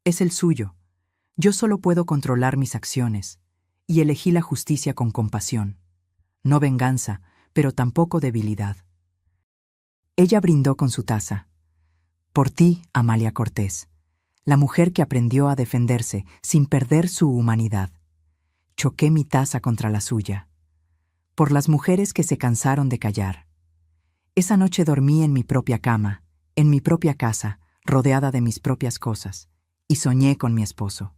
Es el suyo. Yo solo puedo controlar mis acciones, y elegí la justicia con compasión. No venganza, pero tampoco debilidad. Ella brindó con su taza. Por ti, Amalia Cortés, la mujer que aprendió a defenderse sin perder su humanidad. Choqué mi taza contra la suya. Por las mujeres que se cansaron de callar. Esa noche dormí en mi propia cama, en mi propia casa, rodeada de mis propias cosas, y soñé con mi esposo.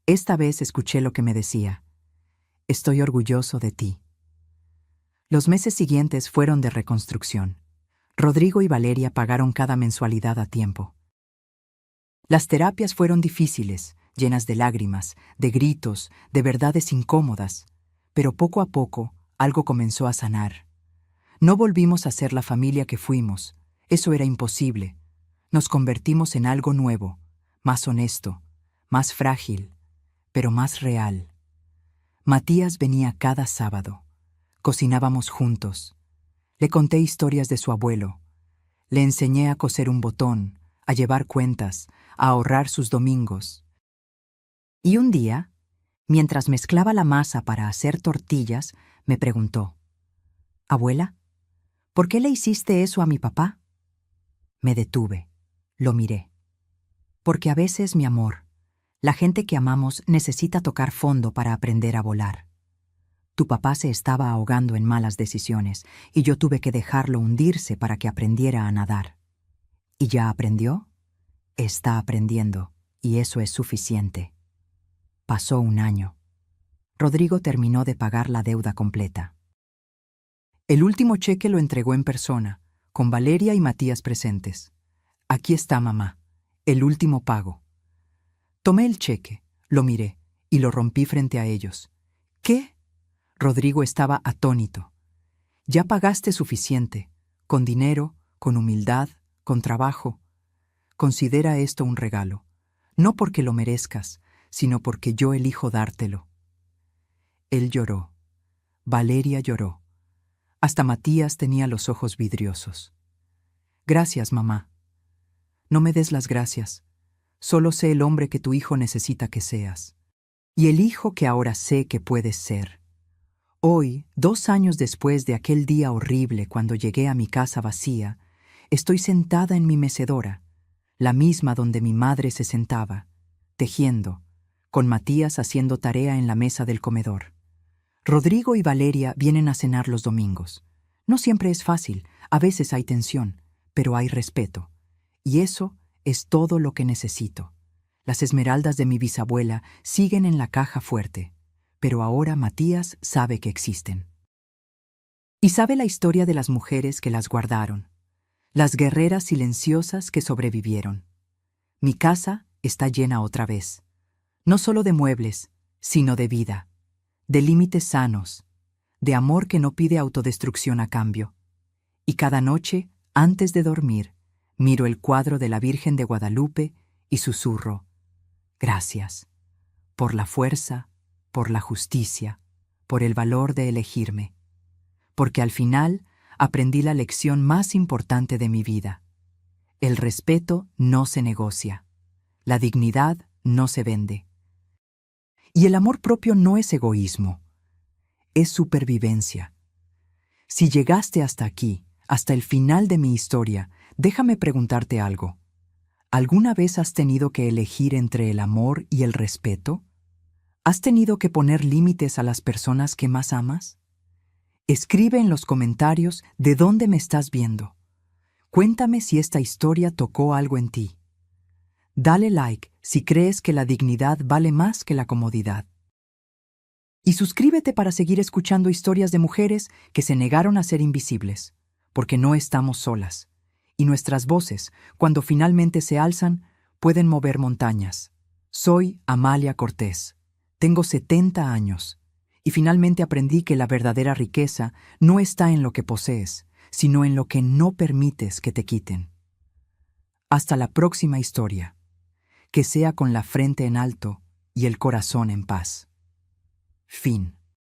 Esta vez escuché lo que me decía: estoy orgulloso de ti. Los meses siguientes fueron de reconstrucción. Rodrigo y Valeria pagaron cada mensualidad a tiempo. Las terapias fueron difíciles, llenas de lágrimas, de gritos, de verdades incómodas, pero poco a poco algo comenzó a sanar. No volvimos a ser la familia que fuimos, eso era imposible. Nos convertimos en algo nuevo, más honesto, más frágil, pero más real. Matías venía cada sábado. Cocinábamos juntos. Le conté historias de su abuelo. Le enseñé a coser un botón, a llevar cuentas, a ahorrar sus domingos. Y un día, mientras mezclaba la masa para hacer tortillas, me preguntó: «Abuela, ¿por qué le hiciste eso a mi papá?» Me detuve, lo miré. Porque a veces, mi amor, la gente que amamos necesita tocar fondo para aprender a volar. Tu papá se estaba ahogando en malas decisiones y yo tuve que dejarlo hundirse para que aprendiera a nadar. ¿Y ya aprendió? Está aprendiendo, y eso es suficiente. Pasó un año. Rodrigo terminó de pagar la deuda completa. El último cheque lo entregó en persona, con Valeria y Matías presentes. Aquí está, mamá, el último pago. Tomé el cheque, lo miré y lo rompí frente a ellos. ¿Qué? Rodrigo estaba atónito. Ya pagaste suficiente, con dinero, con humildad, con trabajo. Considera esto un regalo, no porque lo merezcas, sino porque yo elijo dártelo. Él lloró. Valeria lloró. Hasta Matías tenía los ojos vidriosos. Gracias, mamá. No me des las gracias. Solo sé el hombre que tu hijo necesita que seas. Y el hijo que ahora sé que puedes ser. Hoy, 2 años después de aquel día horrible cuando llegué a mi casa vacía, estoy sentada en mi mecedora, la misma donde mi madre se sentaba, tejiendo, con Matías haciendo tarea en la mesa del comedor. Rodrigo y Valeria vienen a cenar los domingos. No siempre es fácil, a veces hay tensión, pero hay respeto. Y eso es todo lo que necesito. Las esmeraldas de mi bisabuela siguen en la caja fuerte, pero ahora Matías sabe que existen. Y sabe la historia de las mujeres que las guardaron, las guerreras silenciosas que sobrevivieron. Mi casa está llena otra vez, no solo de muebles, sino de vida, de límites sanos, de amor que no pide autodestrucción a cambio. Y cada noche, antes de dormir, miro el cuadro de la Virgen de Guadalupe y susurro: gracias, por la fuerza, por la justicia, por el valor de elegirme, porque al final aprendí la lección más importante de mi vida. El respeto no se negocia, la dignidad no se vende. Y el amor propio no es egoísmo, es supervivencia. Si llegaste hasta aquí, hasta el final de mi historia, déjame preguntarte algo. ¿Alguna vez has tenido que elegir entre el amor y el respeto? ¿Has tenido que poner límites a las personas que más amas? Escribe en los comentarios de dónde me estás viendo. Cuéntame si esta historia tocó algo en ti. Dale like si crees que la dignidad vale más que la comodidad. Y suscríbete para seguir escuchando historias de mujeres que se negaron a ser invisibles, porque no estamos solas. Y nuestras voces, cuando finalmente se alzan, pueden mover montañas. Soy Amalia Cortés. Tengo 70 años. Y finalmente aprendí que la verdadera riqueza no está en lo que posees, sino en lo que no permites que te quiten. Hasta la próxima historia. Que sea con la frente en alto y el corazón en paz. Fin.